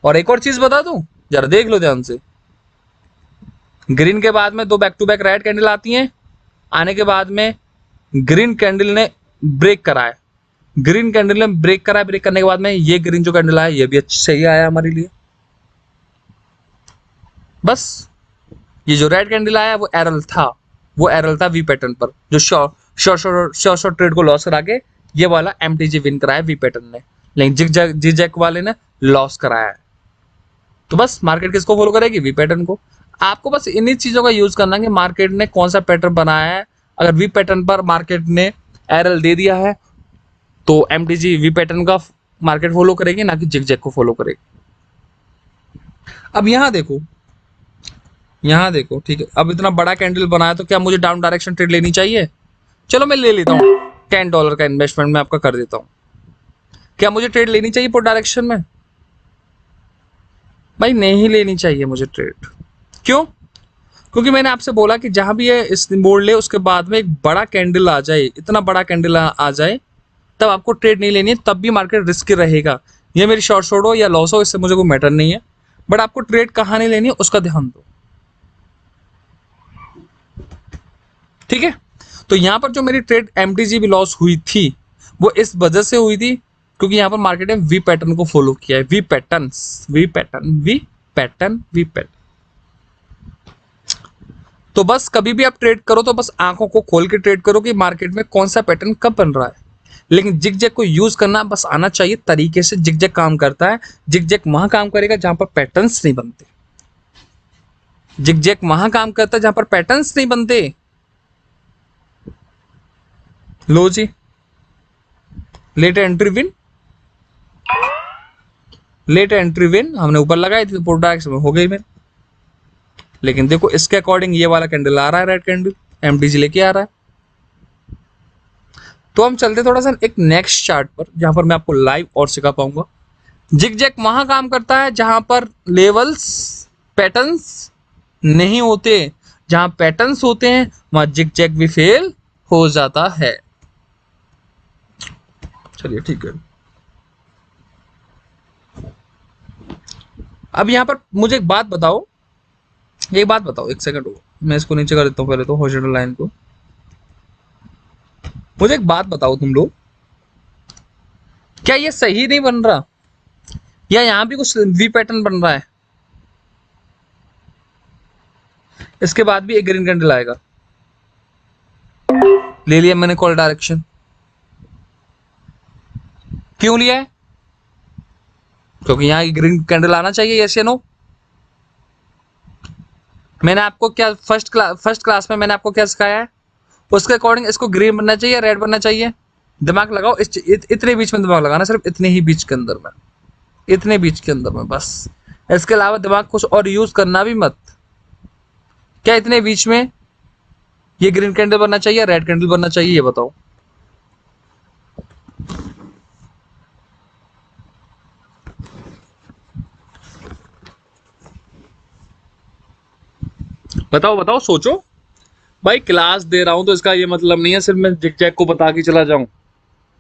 और एक और चीज बता दूं, जरा देख लो ध्यान से, ग्रीन के बाद में 2 back to back red candle आती हैं, आने के बाद में ग्रीन कैंडल ने ब्रेक करा है, ग्रीन कैंडल ने ब्रेक करा है, ब्रेक करने के बाद में ये ग्रीन जो कैंडल आया ये भी सही आया हमारे लिए। बस ये जो रेड कैंडल आया वो एरर था, वो एरर था वी पैटर्न पर, जो शॉर्ट ट्रेड को लॉस करा के ये वाला एमटीजी विन कराया वी पैटर्न ने। लेकिन जिगजैग वाले ने लॉस कराया है। तो बस मार्केट किसको फॉलो करेगी? वी पैटर्न को। आपको बस इन्हीं चीजों का यूज करना है कि मार्केट ने कौन सा पैटर्न बनाया है। अगर वी पैटर्न पर मार्केट ने एरएल दे दिया है तो एमटीजी वी पैटर्न का मार्केट फॉलो करेगी, ना कि जिगजैग को फॉलो करेगी। अब यहां देखो ठीक है, अब इतना बड़ा कैंडल बनाया तो क्या मुझे डाउन डायरेक्शन ट्रेड लेनी चाहिए? चलो मैं ले लेता हूँ, $10 का इन्वेस्टमेंट मैं आपका कर देता हूँ। क्या मुझे ट्रेड लेनी चाहिए पुट डायरेक्शन में? भाई नहीं लेनी चाहिए मुझे ट्रेड। क्यों? क्योंकि मैंने आपसे बोला कि जहां भी ये इस मोड़ ले उसके बाद में एक बड़ा कैंडल आ जाए, इतना बड़ा कैंडल आ जाए, तब आपको ट्रेड नहीं लेनी है, तब भी मार्केट रिस्की रहेगा। ये मेरी शॉर्ट हो या लॉस हो, इससे मुझे कोई मैटर नहीं है, बट आपको ट्रेड कहाँ नहीं लेनी है उसका ध्यान दो। ठीक है, तो यहां पर जो मेरी ट्रेड एमटीजी भी लॉस हुई थी वो इस वजह से हुई थी क्योंकि यहां पर मार्केट ने वी पैटर्न को फॉलो किया है। V pattern. तो बस कभी भी आप ट्रेड करो तो बस आंखों को खोल के ट्रेड करो कि मार्केट में कौन सा पैटर्न कब बन रहा है। लेकिन जिगजैग को यूज करना बस आना चाहिए तरीके से। जिगजैग काम करता है, जिगजैग वहां काम करेगा जहां पर पैटर्न्स नहीं बनते। जिगजैग वहां काम करता है जहां पर पैटर्न्स नहीं बनते। लो जी, लेट एंट्री विन हमने ऊपर लगाई थी तो पुट डायरेक्शन में हो गई मेरे। लेकिन देखो इसके अकॉर्डिंग ये वाला कैंडल आ रहा है, रेड कैंडल एमटीजी लेके आ रहा है। तो हम चलते थोड़ा सा एक नेक्स्ट चार्ट पर जहां पर मैं आपको लाइव और सिखा पाऊंगा। जिगजैग वहां काम करता है जहां पर लेवल्स पैटर्न्स नहीं होते। जहां पैटर्न्स होते हैं वहां जिगजैग भी फेल हो जाता है। चलिए ठीक है, अब यहां पर मुझे एक बात बताओ, एक सेकंड हो, मैं इसको नीचे कर देता हूं पहले तो हॉरिजॉन्टल लाइन को। मुझे एक बात बताओ तुम लोग, क्या ये सही नहीं बन रहा या यहां भी कुछ वी पैटर्न बन रहा है? इसके बाद भी एक ग्रीन कैंडल आएगा। ले लिया मैंने कॉल डायरेक्शन। क्यों लिया है? क्योंकि यहां ग्रीन कैंडल आना चाहिए, यस या नो? मैंने आपको क्या फर्स्ट क्लास में मैंने आपको क्या सिखाया है? उसके अकॉर्डिंग इसको ग्रीन बनना चाहिए, रेड बनना चाहिए। दिमाग लगाओ, इतने बीच में दिमाग लगाना, सिर्फ इतने ही बीच के अंदर में, इतने बीच के अंदर में बस। इसके अलावा दिमाग कुछ और यूज करना भी मत। क्या इतने बीच में ये ग्रीन कैंडल बनना चाहिए, रेड कैंडल बनना चाहिए, ये बताओ। बताओ सोचो। भाई क्लास दे रहा हूं तो इसका ये मतलब नहीं है सिर्फ मैं जिगजैग को बता के चला जाऊं।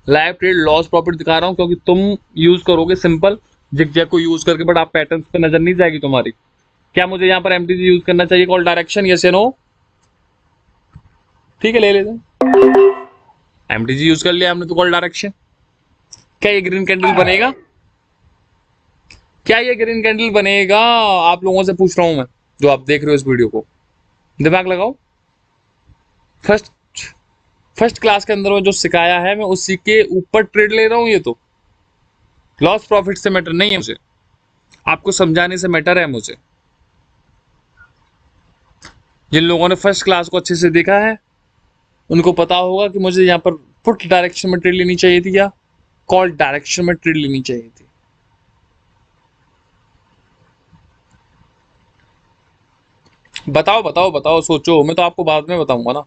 लाइव ट्रेड लॉस प्रॉफिट दिखा रहा हूं क्योंकि तुम यूज करोगे सिंपल जिगजैग को यूज करके, बट आप पैटर्न्स पे नजर नहीं जाएगी तुम्हारी। क्या मुझे यहाँ पर एमटीजी यूज करना चाहिए कॉल डायरेक्शन, यस या नो? ठीक है, ले लेते हैं। एमटीजी यूज कर लिया हमने तो कॉल डायरेक्शन। क्या ये ग्रीन कैंडल बनेगा? क्या ये ग्रीन कैंडल बनेगा? आप लोगों से पूछ रहा हूं मैं, जो आप देख रहे हो इस वीडियो को। दिमाग लगाओ। फर्स्ट क्लास के अंदर में जो सिखाया है मैं उसी के ऊपर ट्रेड ले रहा हूं। ये तो लॉस प्रॉफिट से मैटर नहीं है मुझे, आपको समझाने से मैटर है मुझे। जिन लोगों ने फर्स्ट क्लास को अच्छे से देखा है उनको पता होगा कि मुझे यहाँ पर पुट डायरेक्शन में ट्रेड लेनी चाहिए थी या कॉल डायरेक्शन में ट्रेड लेनी चाहिए थी। बताओ सोचो। मैं तो आपको बाद में बताऊंगा ना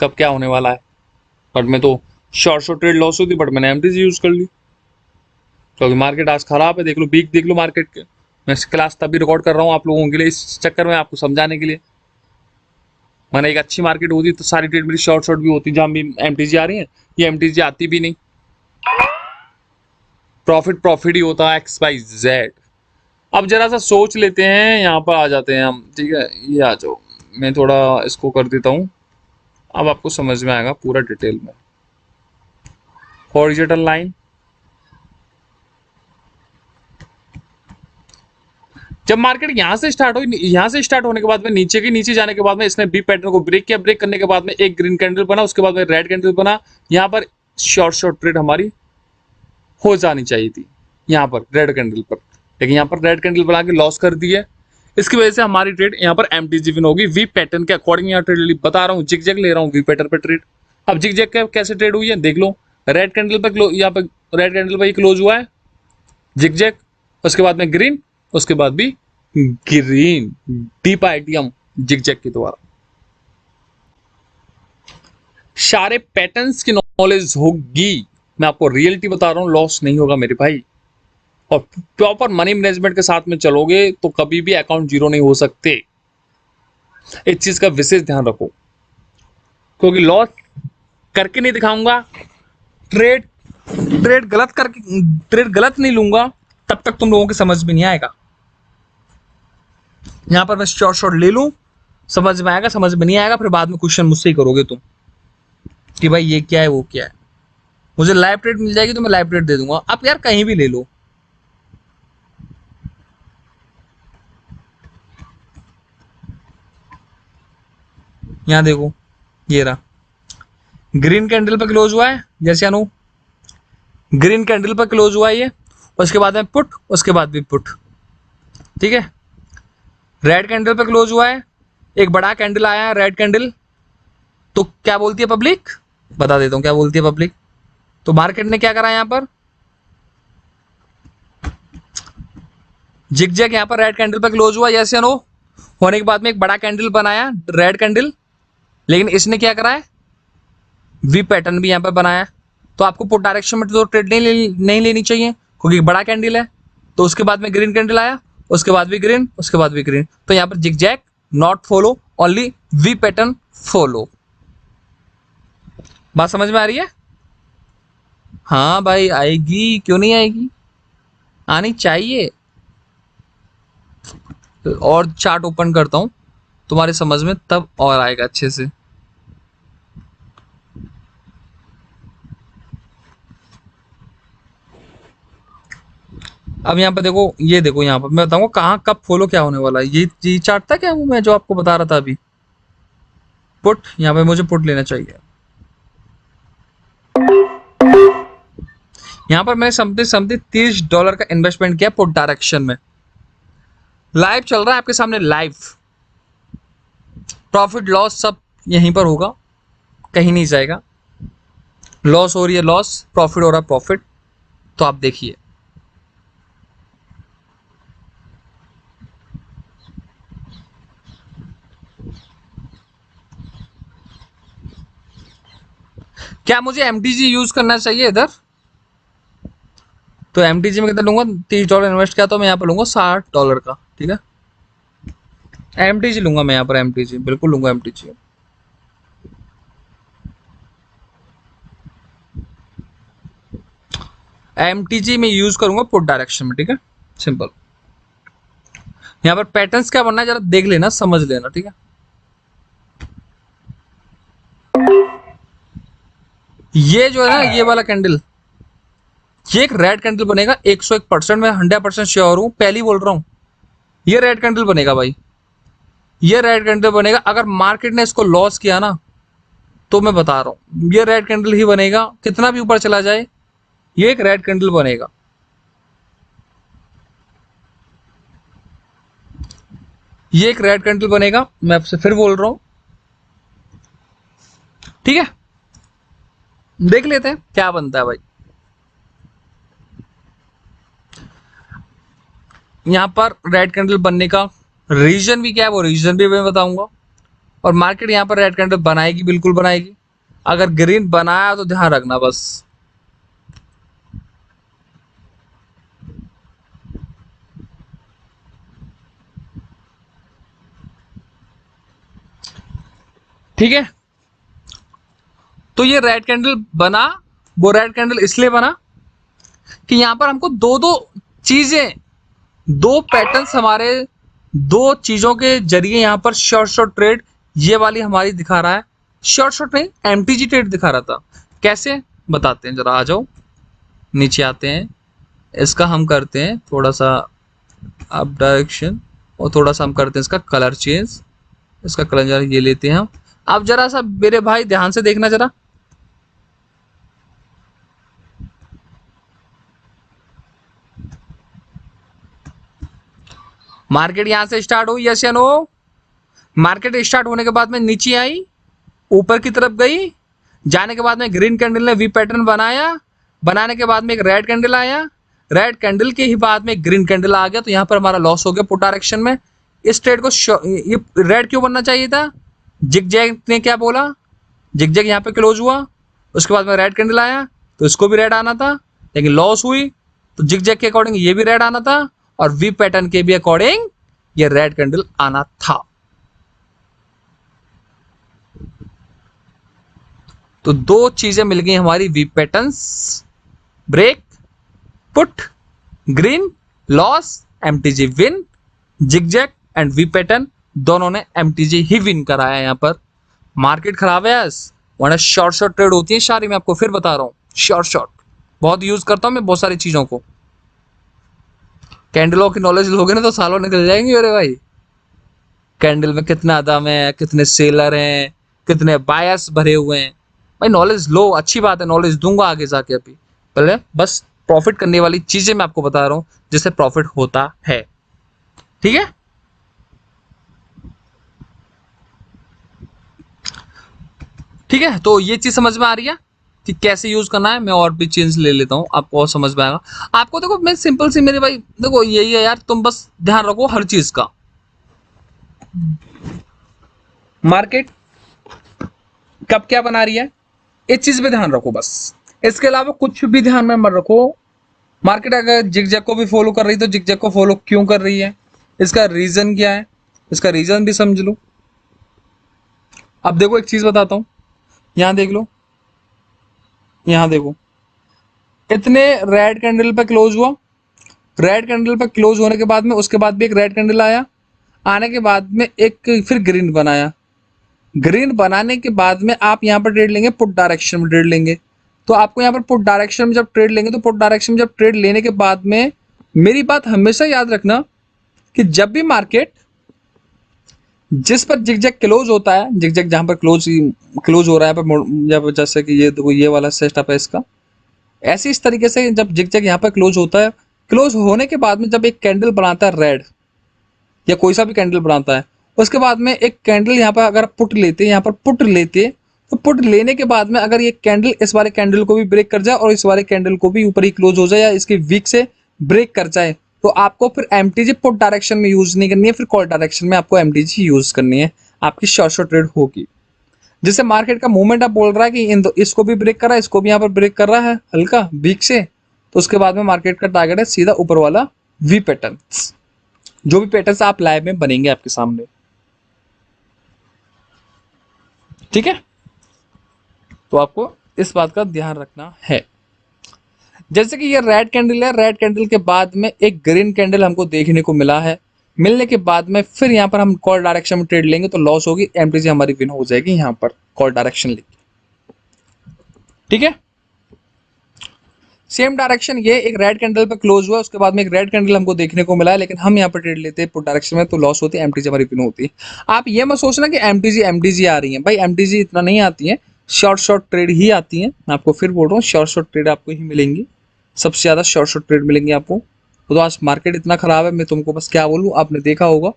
कब क्या होने वाला है, बट मैं तो शॉर्ट ट्रेड लॉस हुई थी, बट मैंने एमटीजी यूज कर ली क्योंकि मार्केट आज खराब है। देख लो वीक, देख लो मार्केट के। मैं क्लास तभी रिकॉर्ड कर रहा हूँ आप लोगों के लिए, इस चक्कर में आपको समझाने के लिए। मैंने एक अच्छी मार्केट होती तो सारी ट्रेड मेरी शॉर्ट भी होती। जहां भी एमटीजी आ रही है, ये एमटीजी आती भी नहीं, प्रॉफिट ही होता है XYZ। अब जरा सा सोच लेते हैं, यहाँ पर आ जाते हैं हम। ठीक है, ये आ जाओ, मैं थोड़ा इसको कर देता हूँ, अब आपको समझ में आएगा पूरा डिटेल में। हॉरिजॉन्टल लाइन, जब मार्केट यहाँ से स्टार्ट हुई, यहाँ से स्टार्ट होने के बाद में नीचे के नीचे जाने के बाद में इसने बी पैटर्न को ब्रेक किया। ब्रेक करने के बाद में एक ग्रीन कैंडल बना, उसके बाद में रेड कैंडल बना। यहाँ पर शॉर्ट ट्रेड हमारी हो जानी चाहिए थी। यहाँ पर रेड कैंडल पर, लेकिन यहाँ पर रेड कैंडल बना के लॉस कर दी है। इसकी वजह से हमारी ट्रेड यहाँ पर एमटीजी विन होगी। वी पैटर्न के अकॉर्डिंग यहाँ ट्रेड ली, बता रहा हूँ, जिग जैग ले रहा हूँ वी पैटर्न पे ट्रेड। अब जिग जैग कैसे ट्रेड हुई है देख लो। रेड कैंडल पर यहाँ पर रेड कैंडल पर ही क्लोज हुआ है जिग जैग, उसके बाद में ग्रीन, उसके बाद भी green, deep ITM zig zag के द्वारा। सारे पैटर्न्स की नॉलेज होगी, मैं आपको रियलिटी बता रहा हूं, लॉस नहीं होगा मेरे भाई। और प्रॉपर मनी मैनेजमेंट के साथ में चलोगे तो कभी भी अकाउंट जीरो नहीं हो सकते। इस चीज का विशेष ध्यान रखो, क्योंकि लॉस करके नहीं दिखाऊंगा, ट्रेड ट्रेड गलत करके, ट्रेड गलत नहीं लूंगा, तब तक तुम लोगों की समझ में नहीं आएगा। यहां पर मैं शॉर्ट शॉर्ट ले लूं, समझ में आएगा, समझ में नहीं आएगा फिर बाद में क्वेश्चन मुझसे ही करोगे तुम कि भाई ये क्या है वो क्या है। मुझे लाइव ट्रेड मिल जाएगी तो मैं लाइव ट्रेड दे दूंगा। आप यार कहीं भी ले लो, यहां देखो ये रहा, ग्रीन कैंडल पर क्लोज हुआ है, जैसे अनु ग्रीन कैंडल पर क्लोज हुआ है ये, उसके बाद में पुट, उसके बाद भी पुट, ठीक है। रेड कैंडल पर क्लोज हुआ है, एक बड़ा कैंडल आया है रेड कैंडल, तो क्या बोलती है पब्लिक, बता देता हूं क्या बोलती है पब्लिक। तो मार्केट ने क्या करा यहां पर, जिग जैग यहां पर रेड कैंडल पर क्लोज हुआ, यस या नो, होने के बाद में एक बड़ा कैंडल बनाया रेड कैंडल, लेकिन इसने क्या करा है, वी पैटर्न भी यहां पर बनाया। तो आपको पुट डायरेक्शन में तो ट्रेड नहीं लेनी चाहिए, क्योंकि बड़ा कैंडल है। तो उसके बाद में ग्रीन कैंडल आया, उसके बाद भी ग्रीन, उसके बाद भी ग्रीन, तो यहां पर zig zag not follow, only V pattern follow. बात समझ में आ रही है? हाँ भाई आएगी, क्यों नहीं आएगी, आनी चाहिए। और चार्ट ओपन करता हूं तुम्हारे समझ में, तब और आएगा अच्छे से। अब यहाँ पर देखो, ये देखो यहाँ पर मैं बताऊंगा कहाँ कब फॉलो क्या होने वाला है। ये चार्ट था क्या वो मैं जो आपको बता रहा था अभी, पुट, यहाँ पे मुझे पुट लेना चाहिए। यहाँ पर मैंने समथिंग $30 का इन्वेस्टमेंट किया पुट डायरेक्शन में। लाइव चल रहा है आपके सामने, लाइव प्रॉफिट लॉस सब यहीं पर होगा, कहीं नहीं जाएगा। लॉस हो रही है लॉस, प्रॉफिट हो रहा है प्रॉफिट, तो आप देखिए। क्या मुझे एमटीजी यूज करना चाहिए इधर, तो एमटीजी में कितना लूंगा, $30 इन्वेस्ट किया तो मैं यहाँ पर लूंगा $60 का, ठीक है। एमटीजी लूंगा मैं यहाँ पर, एमटीजी बिल्कुल लूंगा एमटीजी। एमटीजी में यूज करूंगा पुट डायरेक्शन में, ठीक है, सिंपल। यहाँ पर पैटर्न्स क्या बनना है जरा देख लेना, समझ लेना, ठीक है। ये जो है ना, ये वाला कैंडल, ये एक रेड कैंडल बनेगा 101%, मैं 100% श्योर हूं, पहले बोल रहा हूं, ये रेड कैंडल बनेगा भाई, ये रेड कैंडल बनेगा। अगर मार्केट ने इसको लॉस किया ना, तो मैं बता रहा हूं ये रेड कैंडल ही बनेगा, कितना भी ऊपर चला जाए ये एक रेड कैंडल बनेगा। ये एक रेड कैंडल बनेगा, मैं आपसे फिर बोल रहा हूं, ठीक है। देख लेते हैं क्या बनता है भाई। यहां पर रेड कैंडल बनने का रीजन भी क्या है, वो रीजन भी मैं बताऊंगा। और मार्केट यहां पर रेड कैंडल बनाएगी, बिल्कुल बनाएगी। अगर ग्रीन बनाया तो ध्यान रखना बस। ठीक है, तो ये रेड कैंडल बना, वो रेड कैंडल इसलिए बना कि यहां पर हमको दो दो चीजें, दो पैटर्न्स हमारे, दो चीजों के जरिए यहां पर शॉर्ट शॉर्ट ट्रेड, ये वाली हमारी दिखा रहा है, शॉर्ट शॉर्ट नहीं एमटीजी ट्रेड दिखा रहा था। कैसे बताते हैं, जरा आ जाओ, नीचे आते हैं। इसका हम करते हैं थोड़ा सा अप डायरेक्शन, और थोड़ा सा हम करते हैं इसका कलर चेंज। इसका कलर जरा ये लेते हैं हम। अब जरा सा मेरे भाई ध्यान से देखना जरा, मार्केट यहां से स्टार्ट हुई, यस या नो? मार्केट स्टार्ट होने के बाद में नीचे आई, ऊपर की तरफ गई, जाने के बाद में ग्रीन कैंडल ने वी पैटर्न बनाया, बनाने के बाद में एक रेड कैंडल आया, रेड कैंडल के ही बाद में ग्रीन कैंडल आ गया, तो यहां पर हमारा लॉस हो गया पुट डायरेक्शन में। इस ट्रेड को ये रेड क्यों बनना चाहिए था? जिगजैग ने क्या बोला, जिगजैग यहाँ पे क्लोज हुआ, उसके बाद में रेड कैंडल आया, तो इसको भी रेड आना था, लेकिन लॉस हुई, तो जिगजैग के अकॉर्डिंग ये भी रेड आना था, और वी पैटर्न के भी अकॉर्डिंग ये रेड कैंडल आना था। तो दो चीजें मिल गई हमारी, V patterns, break, put, green, loss, MTG win, zigzag and V pattern दोनों ने एमटीजी ही विन कराया। यहाँ पर मार्केट खराब है, वरना शॉर्ट शॉर्ट ट्रेड होती है सारी, मैं आपको फिर बता रहा हूँ, शॉर्ट शॉर्ट बहुत यूज करता हूँ मैं बहुत सारी चीजों को। कैंडलों की नॉलेज लोगे ना तो सालों निकल जाएंगे मेरे भाई। कैंडल में कितना दम है, कितने सेलर हैं, कितने बायर्स भरे हुए हैं, भाई नॉलेज लो, अच्छी बात है, नॉलेज दूंगा आगे जाके। अभी पहले बस प्रॉफिट करने वाली चीजें मैं आपको बता रहा हूँ जिससे प्रॉफिट होता है, ठीक है। ठीक है, तो ये चीज समझ में आ रही है कि कैसे यूज करना है। मैं और भी चेंज ले लेता हूँ, आपको और समझ में आएगा। आपको देखो मैं सिंपल सी मेरे भाई देखो यही है यार, तुम बस ध्यान रखो हर चीज का। मार्केट कब क्या बना रही है इस चीज पे ध्यान रखो बस, इसके अलावा कुछ भी ध्यान में मत रखो। मार्केट अगर जिगजैग को भी फॉलो कर रही है तो जिगजैग को फॉलो क्यों कर रही है, इसका रीजन क्या है, इसका रीजन भी समझ लो। अब देखो एक चीज बताता हूं, यहां देख लो, यहां देखो, इतने रेड कैंडल पे क्लोज हुआ, रेड कैंडल पे क्लोज होने के बाद में उसके बाद भी एक रेड कैंडल आया, आने के बाद में एक फिर ग्रीन बनाया, ग्रीन बनाने के बाद में आप यहाँ पर ट्रेड लेंगे, पुट डायरेक्शन में ट्रेड लेंगे। तो आपको यहाँ पर पुट डायरेक्शन में जब ट्रेड लेंगे तो पुट डायरेक्शन में जब ट्रेड लेने के बाद में मेरी बात हमेशा याद रखना कि जब भी मार्केट जिस पर जिगजैग क्लोज होता है, जिगजैग जहां पर क्लोज हो रहा है जब जैसे कि ये देखो ये वाला सेटअप है इसका, ऐसे इस तरीके से जब जिगजैग यहाँ पर क्लोज होता है, क्लोज होने के बाद में जब एक कैंडल बनाता है रेड या कोई सा भी कैंडल बनाता है, उसके बाद में एक कैंडल यहाँ पर अगर पुट लेते, यहाँ पर पुट लेते, तो पुट लेने के बाद में अगर ये कैंडल इस वाले कैंडल को भी ब्रेक कर जाए और इस वाले कैंडल को भी ऊपर ही क्लोज हो जाए या इसके वीक से ब्रेक कर जाए, तो आपको फिर एमटीजी पुट डायरेक्शन में यूज नहीं करनी है, फिर कॉल डायरेक्शन में आपको एमटीजी यूज करनी है, आपकी शॉर्ट शॉर्ट ट्रेड होगी। जिससे मार्केट का मूवमेंट आप बोल रहा है कि इसको भी ब्रेक कर रहा है, इसको भी यहाँ पर ब्रेक कर रहा है हल्का वीक से, तो उसके बाद में मार्केट का टारगेट है सीधा ऊपर वाला वी पैटर्न, जो भी पैटर्न आप लाइव में बनेंगे आपके सामने, ठीक है। तो आपको इस बात का ध्यान रखना है। जैसे कि ये रेड कैंडल है, रेड कैंडल के बाद में एक ग्रीन कैंडल हमको देखने को मिला है, मिलने के बाद में फिर यहाँ पर हम कॉल डायरेक्शन में ट्रेड लेंगे तो लॉस होगी, एमटीजी हमारी विन हो जाएगी यहाँ पर कॉल डायरेक्शन लेके, ठीक है। सेम डायरेक्शन ये एक रेड कैंडल पे क्लोज हुआ, उसके बाद में एक रेड कैंडल हमको देखने को मिला है, लेकिन हम यहाँ पर ट्रेड लेते हैं पुट डायरेक्शन में तो लॉस होती है, एमटीजी हमारी विन होती है। आप ये मत सोचना कि एमटीजी आ रही है, भाई एमटीजी इतना नहीं आती है, शॉर्ट शॉर्ट ट्रेड ही आती है। मैं आपको फिर बोल रहा हूँ शॉर्ट शॉर्ट ट्रेड आपको ही मिलेंगी, सबसे ज्यादा शॉर्ट शॉर्ट ट्रेड मिलेंगे आपको। तो आज मार्केट इतना खराब है, मैं तुमको बस क्या बोलूँ, आपने देखा होगा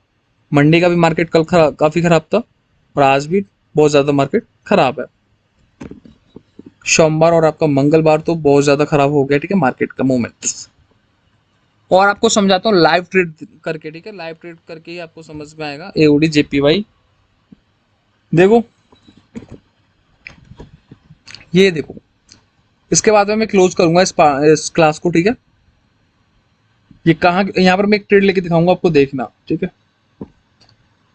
मंडी का भी मार्केट कल काफी खराब था और आज भी बहुत ज्यादा मार्केट खराब है। सोमवार और आपका मंगलवार तो बहुत ज्यादा खराब हो गया, ठीक है, मार्केट का मूवमेंट। और आपको समझाता हूँ लाइव ट्रेड करके, ठीक है, लाइव ट्रेड करके ही आपको समझ में आएगा। एओडी जेपीवाई देखो, ये देखो, इसके बाद में मैं क्लोज करूंगा इस क्लास को, ठीक है। ये कहाँ, यहाँ पर मैं एक ट्रेड लेके दिखाऊंगा आपको, देखना, ठीक है।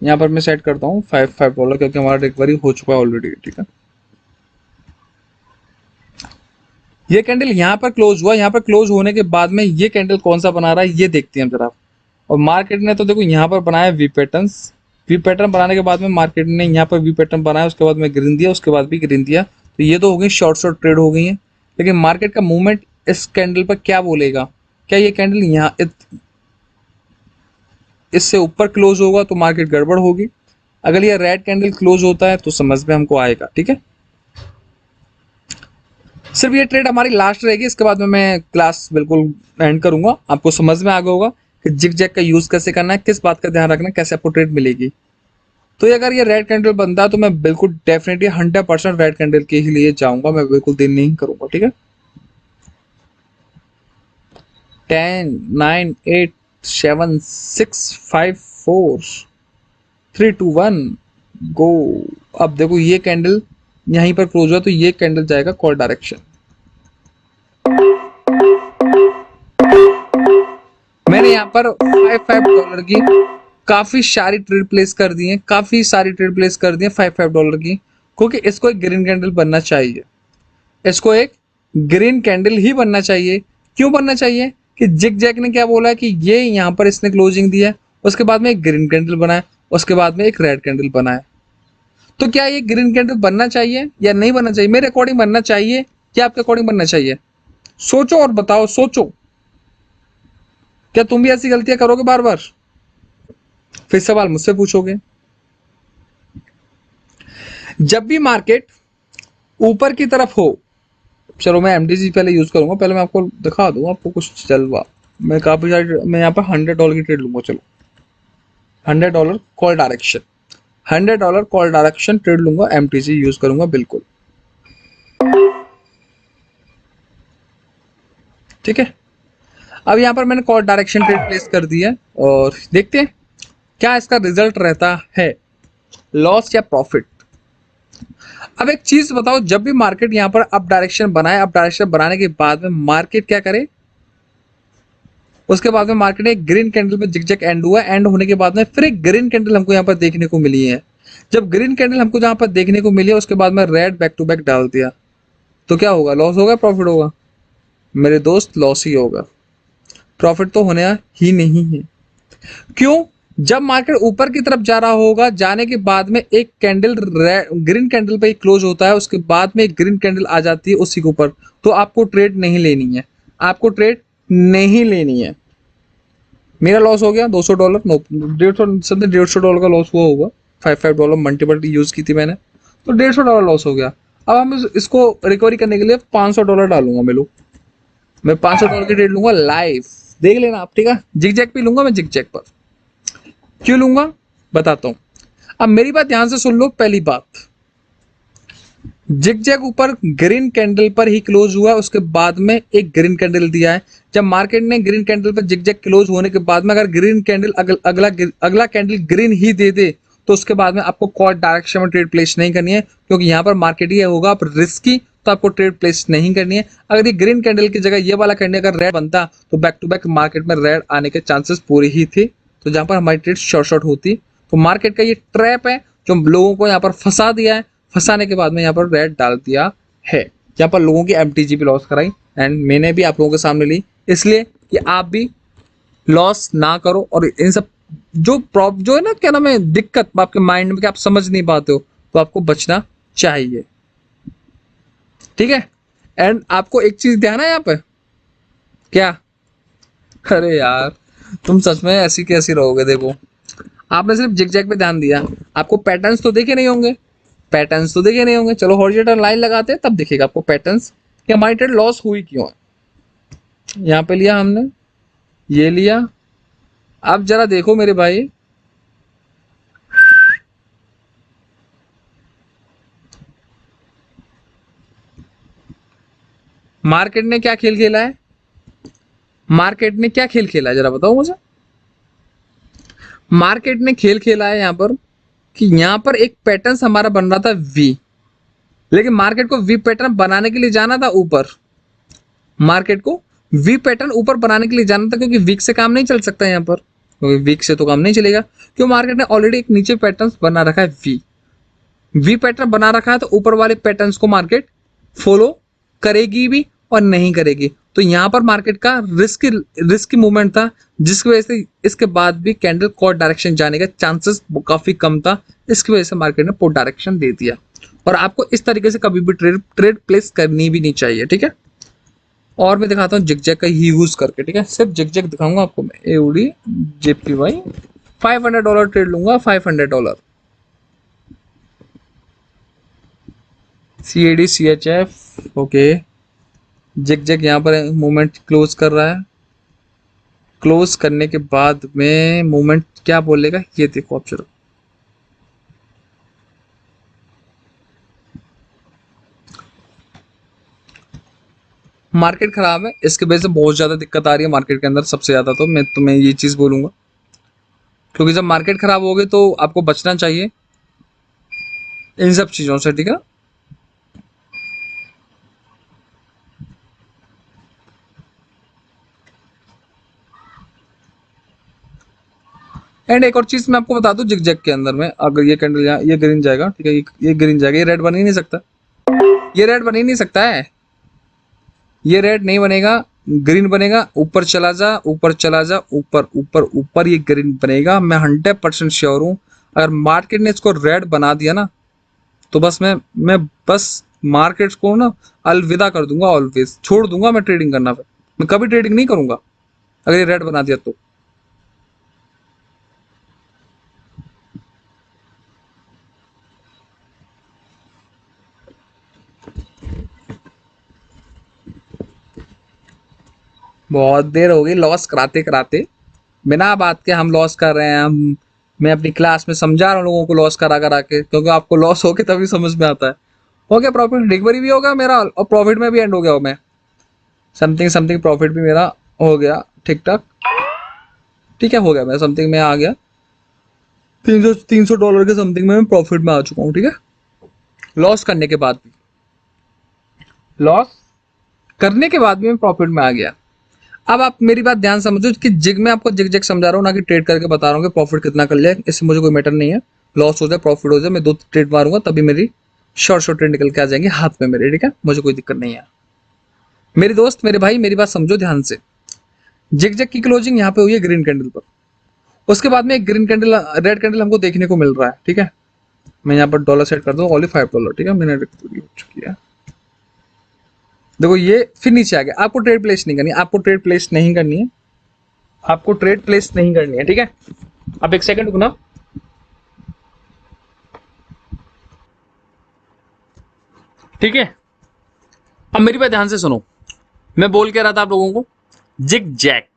यहाँ पर मैं सेट करता हूँ $5 क्योंकि हमारा रिकवरी हो चुका है ऑलरेडी, ठीक है। ये कैंडल यहाँ पर क्लोज हुआ, यहाँ पर क्लोज होने के बाद में ये कैंडल कौन सा बना रहा है ये देखते हैं हम जरा। और मार्केट ने तो देखो यहाँ पर बनाया वी पैटर्न्स, वी पैटर्न बनाने के बाद में मार्केट ने यहाँ पर वी पैटर्न बनाया, उसके बाद में ग्रीन दिया, उसके बाद भी ग्रीन दिया, तो ये तो हो गई शॉर्ट शॉर्ट ट्रेड हो गई है। लेकिन मार्केट का मूवमेंट इस कैंडल पर क्या बोलेगा, क्या ये कैंडल यहाँ इससे ऊपर क्लोज होगा तो मार्केट गड़बड़ होगी, अगर ये रेड कैंडल क्लोज होता है तो समझ में हमको आएगा, ठीक है। सिर्फ ये ट्रेड हमारी लास्ट रहेगी, इसके बाद में मैं क्लास बिल्कुल एंड करूंगा, आपको समझ में आ गया होगा कि जिग जैग का यूज कैसे करना है, किस बात का ध्यान रखना है, कैसे आपको ट्रेड मिलेगी। तो ये अगर ये रेड कैंडल बनता है तो मैं बिल्कुल डेफिनेटली 100% रेड कैंडल के ही लिए जाऊंगा, मैं बिल्कुल दिन नहीं करूंगा। ठीक है, 10 9 8 7 6 5 4 3 2 1 गो। अब देखो ये कैंडल यहीं पर क्लोज हुआ तो ये कैंडल जाएगा कॉल डायरेक्शन। मैंने यहाँ पर $5 की काफी सारी ट्रेड प्लेस कर दी है, काफी सारी ट्रेड प्लेस कर दी है $5 की, क्योंकि इसको एक ग्रीन कैंडल बनना चाहिए, इसको एक ग्रीन कैंडल ही बनना चाहिए। क्यों बनना चाहिए कि जिग जैग ने क्या बोला कि ये यहाँ पर इसने क्लोजिंग दिया है, उसके बाद में एक ग्रीन कैंडल बनाया, उसके बाद में एक रेड कैंडल बनाया। तो क्या ये ग्रीन कैंडल बनना चाहिए या नहीं बनना चाहिए? मेरे अकॉर्डिंग बनना चाहिए। क्या आपके अकॉर्डिंग बनना चाहिए? सोचो और बताओ, सोचो। क्या तुम भी ऐसी गलतियां करोगे बार बार? फिर सवाल मुझसे पूछोगे। जब भी मार्केट ऊपर की तरफ हो, चलो मैं एमडीजी पहले यूज करूंगा, पहले मैं आपको दिखा दूंगा आपको कुछ जलवा। मैं काफी सारी, मैं यहाँ पर $100 की ट्रेड लूंगा। चलो $100 call direction, $100 call direction trade लूंगा, एमटीजी यूज करूंगा बिल्कुल। ठीक है, अब यहाँ पर मैंने कॉल डायरेक्शन ट्रेड प्लेस कर दिया और देखते हैं क्या इसका रिजल्ट रहता है, लॉस या प्रॉफिट। अब एक चीज बताओ, जब भी मार्केट यहाँ पर अप डायरेक्शन बनाए, अप डायरेक्शन बनाने के बाद में मार्केट क्या करे, उसके बाद में मार्केट ने एक ग्रीन कैंडल में जिग जैग एंड हुआ, एंड होने के बाद में फिर एक ग्रीन कैंडल हमको यहाँ पर देखने को मिली है। जब ग्रीन कैंडल हमको जहाँ पर देखने को मिली है, उसके बाद में रेड बैक टू बैक डाल दिया, तो क्या होगा? लॉस होगा, प्रॉफिट होगा? मेरे दोस्त लॉस ही होगा, प्रॉफिट तो होने ही नहीं है। क्यों? जब मार्केट ऊपर की तरफ जा रहा होगा, जाने के बाद में एक कैंडल ग्रीन कैंडल पे क्लोज होता है, उसके बाद में एक ग्रीन कैंडल आ जाती है उसी के ऊपर, तो आपको ट्रेड नहीं लेनी है, आपको ट्रेड नहीं लेनी है। मेरा लॉस हो गया $200, नो $150 का लॉस हुआ होगा, $5 मल्टीपल यूज की थी मैंने, तो $150 लॉस हो गया। अब हम इसको रिकवरी करने के लिए $500 डालूंगा। मैं $500 की ट्रेड लूंगा लाइव, देख लेना आप। ठीक है, जिग जैग पे लूंगा मैं, जिग जैग पर। क्यों लूंगा बताता हूं। अब मेरी बात ध्यान से सुन लो। पहली बात, जिग जैग ऊपर ग्रीन कैंडल पर ही क्लोज हुआ, उसके बाद में एक ग्रीन कैंडल दिया है। जब मार्केट ने ग्रीन कैंडल पर जिग जैग क्लोज होने के बाद में अगर ग्रीन कैंडल अगला कैंडल ग्रीन ही दे दे, तो उसके बाद में आपको कॉल डायरेक्शन में ट्रेड प्लेस नहीं करनी है, क्योंकि यहाँ पर मार्केट ये होगा आप रिस्की, तो आपको ट्रेड प्लेस नहीं करनी है। अगर ये ग्रीन कैंडल की जगह ये वाला कैंडल अगर रेड बनता, तो बैक टू बैक मार्केट में रेड आने के चांसेस पूरे ही थे, तो जहां पर हमारी ट्रेड शॉर्ट होती। तो मार्केट का ये ट्रैप है जो लोगों को यहाँ पर फंसा दिया है, फंसाने के बाद में यहाँ पर रेड डाल दिया है, यहाँ पर लोगों की एमटीजी भी लॉस कराई, एंड मैंने भी आप लोगों के सामने ली, इसलिए कि आप भी लॉस ना करो। और इन सब जो है ना, क्या नाम है, दिक्कत आपके माइंड में कि आप समझ नहीं पाते हो, तो आपको बचना चाहिए। ठीक है, एंड आपको एक चीज ध्यान है यहाँ पे, क्या? अरे यार, तुम सच में ऐसी कैसी रहोगे? देखो, आपने सिर्फ जिग जैग पे ध्यान दिया, आपको पैटर्न्स तो देखे नहीं होंगे, पैटर्न्स तो देखे नहीं होंगे। चलो हॉरिजॉन्टल लाइन लगाते हैं, तब दिखेगा आपको पैटर्न्स कि हमारी ट्रेड लॉस हुई क्यों है। यहाँ पे लिया हमने, ये लिया। अब जरा देखो मेरे भाई, मार्केट ने क्या खेल खेला है, मार्केट ने क्या खेल खेला है, जरा बताओ मुझे। मार्केट ने खेल खेला है यहाँ पर कि यहाँ पर एक पैटर्न हमारा बन रहा था वी, लेकिन मार्केट को वी पैटर्न बनाने के लिए जाना था ऊपर, मार्केट को वी पैटर्न ऊपर बनाने के लिए जाना था, क्योंकि वीक से काम नहीं चल सकता यहाँ पर, क्योंकि वीक से तो काम नहीं चलेगा, क्यों? मार्केट ने ऑलरेडी एक नीचे पैटर्न बना रखा है, वी पैटर्न बना रखा है, तो ऊपर वाले पैटर्न्स को मार्केट फॉलो करेगी भी और नहीं करेगी। तो यहाँ पर मार्केट का रिस्की मूवमेंट था, जिसकी वजह से इसके बाद भी कैंडल कोड डायरेक्शन जाने का चांसेस काफी कम था, इसकी वजह से मार्केट ने पोर्ट डायरेक्शन दे दिया। और आपको इस तरीके से कभी भी ट्रेड प्लेस करनी भी नहीं चाहिए। ठीक है, और मैं दिखाता हूँ जिग जैग का ही यूज करके। ठीक है, सिर्फ जिग जैग दिखाऊंगा आपको मैं। एडी जेपीवाई $500 ट्रेड लूंगा, $500। CAD CHF, okay. Zig zag यहाँ पर मूवमेंट क्लोज कर रहा है, क्लोज करने के बाद में मूवमेंट क्या बोलेगा, ये देखो आप जरा। मार्केट खराब है, इसकी वजह से बहुत ज्यादा दिक्कत आ रही है मार्केट के अंदर। सबसे ज्यादा तो मैं तुम्हें ये चीज बोलूंगा, क्योंकि जब मार्केट खराब होगी तो आपको बचना चाहिए इन सब चीजों से, ठीक है। एंड एक और चीज मैं आपको बता दूं, जिग जैग के अंदर में अगर ये कैंडल यहाँ ये ग्रीन जाएगा, ठीक है, ये ग्रीन जाएगा, ये रेड बन ही नहीं सकता, ये रेड बन ही नहीं सकता है, ये रेड नहीं बनेगा, ग्रीन बनेगा। ऊपर चला जा, ऊपर चला जा, ऊपर ऊपर ऊपर ये ग्रीन बनेगा। मैं 100% श्योर हूं। अगर मार्केट ने इसको रेड बना दिया ना, तो बस मैं बस मार्केट को ना अलविदा कर दूंगा, ऑलवेज छोड़ दूंगा मैं ट्रेडिंग करना। फिर मैं कभी ट्रेडिंग नहीं करूंगा अगर ये रेड बना दिया तो। बहुत देर हो गई लॉस कराते कराते, बिना बात के हम लॉस कर रहे हैं। हम मैं अपनी क्लास में समझा रहा हूँ लोगों को लॉस करा करा के, क्योंकि आपको लॉस हो के तभी समझ में आता है। हो गया प्रॉफिट, रिकवरी भी होगा मेरा और प्रॉफिट में भी एंड हो गया हूँ मैं। समथिंग समथिंग प्रॉफिट भी मेरा हो गया ठीक ठाक, ठीक है, हो गया मैं समथिंग में आ गया। 300 डॉलर के समथिंग में मैं प्रॉफिट में आ चुका हूँ, ठीक है। लॉस करने के बाद भी, लॉस करने के बाद भी मैं प्रॉफिट में आ गया। अब आप मेरी बात ध्यान समझो कि जिग में आपको जिग जैग समझा रहा हूँ, ना कि ट्रेड करके बता रहा हूँ कि प्रॉफिट कितना कर लिया। इससे मुझे कोई मैटर नहीं है, लॉस हो जाए प्रॉफिट हो जाए, मैं 2 ट्रेड मारूंगा तभी मेरी शॉर्ट ट्रेड निकल के आ जाएंगे हाथ में मेरे, ठीक है। मुझे कोई दिक्कत नहीं है मेरे दोस्त, मेरे भाई, मेरी बात समझो ध्यान से। जिग जैग की क्लोजिंग यहाँ पे हुई है ग्रीन कैंडल पर, उसके बाद में एक ग्रीन कैंडल रेड कैंडल हमको देखने को मिल रहा है, ठीक है। मैं यहाँ पर डॉलर सेट कर दूँ, ओनली $5, ठीक है, मैंने हो चुकी है। देखो ये फिर नीचे आ गया। आपको ट्रेड प्लेस नहीं करनी, आपको ट्रेड प्लेस नहीं करनी है, आपको ट्रेड प्लेस नहीं करनी है, ठीक है। अब एक सेकंड रुकना, ठीक है। अब मेरी बात ध्यान से सुनो, मैं बोल के रहा था आप लोगों को, zig zag,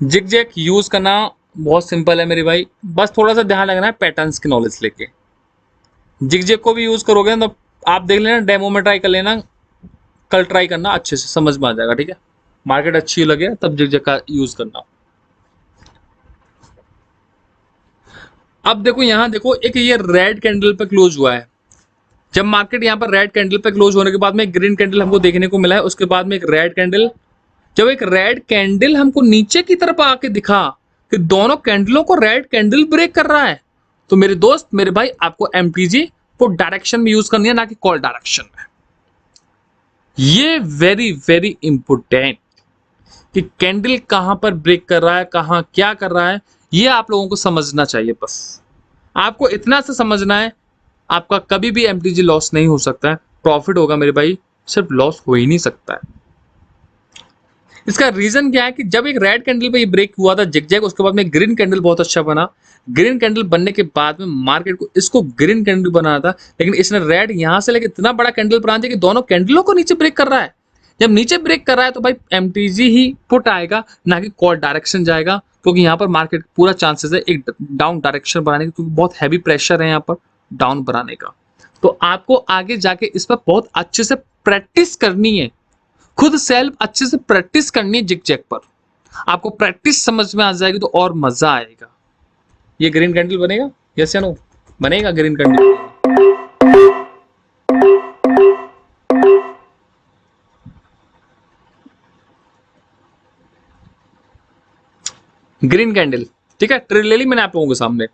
zig zag use करना बहुत सिंपल है मेरे भाई। बस थोड़ा सा ध्यान रखना है पैटर्न्स की नॉलेज लेके। जिग जैक को भी यूज करोगे तो आप देख लेना, डेमो में ट्राई कर लेना, कल ट्राई करना, अच्छे से समझ में आ जाएगा, ठीक है। मार्केट अच्छी लगे तब जिग जैक का यूज करना। अब देखो यहां देखो, एक ये रेड कैंडल पे क्लोज हुआ है। जब मार्केट यहां पर रेड कैंडल पे क्लोज होने के बाद में एक ग्रीन कैंडल हमको देखने को मिला है, उसके बाद में एक रेड कैंडल। जब एक रेड कैंडल हमको नीचे की तरफ आके दिखा कि दोनों कैंडलों को रेड कैंडल ब्रेक कर रहा है, तो मेरे दोस्त मेरे भाई आपको एमटीजी को डायरेक्शन में यूज करनी है, ना कि कॉल डायरेक्शन में। ये वेरी वेरी इंपोर्टेंट कि कैंडल कहां पर ब्रेक कर रहा है, कहां क्या कर रहा है, ये आप लोगों को समझना चाहिए। बस आपको इतना सा समझना है, आपका कभी भी एमटीजी लॉस नहीं हो सकता है, प्रॉफिट होगा मेरे भाई, सिर्फ लॉस हो ही नहीं सकता है। इसका रीजन क्या है कि जब एक रेड कैंडल पे ये ब्रेक हुआ था जिग-जैग, उसके बाद में ग्रीन कैंडल बहुत अच्छा बना। ग्रीन कैंडल बनने के बाद में मार्केट को इसको ग्रीन कैंडल बनाना था, लेकिन इसने रेड यहां से लेकर इतना बड़ा कैंडल बना दिया कि दोनों कैंडलों को नीचे ब्रेक कर रहा है। जब नीचे ब्रेक कर रहा है तो भाई एमटीजी ही पुट आएगा, ना कि कॉल डायरेक्शन जाएगा, क्योंकि यहाँ पर मार्केट पूरा चांसेस है एक डाउन डायरेक्शन बनाने का, क्योंकि बहुत हैवी प्रेशर है यहाँ पर डाउन बनाने का। तो आपको आगे जाके इस पर बहुत अच्छे से प्रैक्टिस करनी है, खुद सेल्फ अच्छे से प्रैक्टिस करनी है जिग जैग पर। आपको प्रैक्टिस समझ में आ जाएगी तो और मजा आएगा। ये ग्रीन कैंडल बनेगा, यस या नो? बनेगा ग्रीन कैंडल। ग्रीन कैंडल, ठीक है, ट्रेड ले ली मैंने आप लोगों के सामने।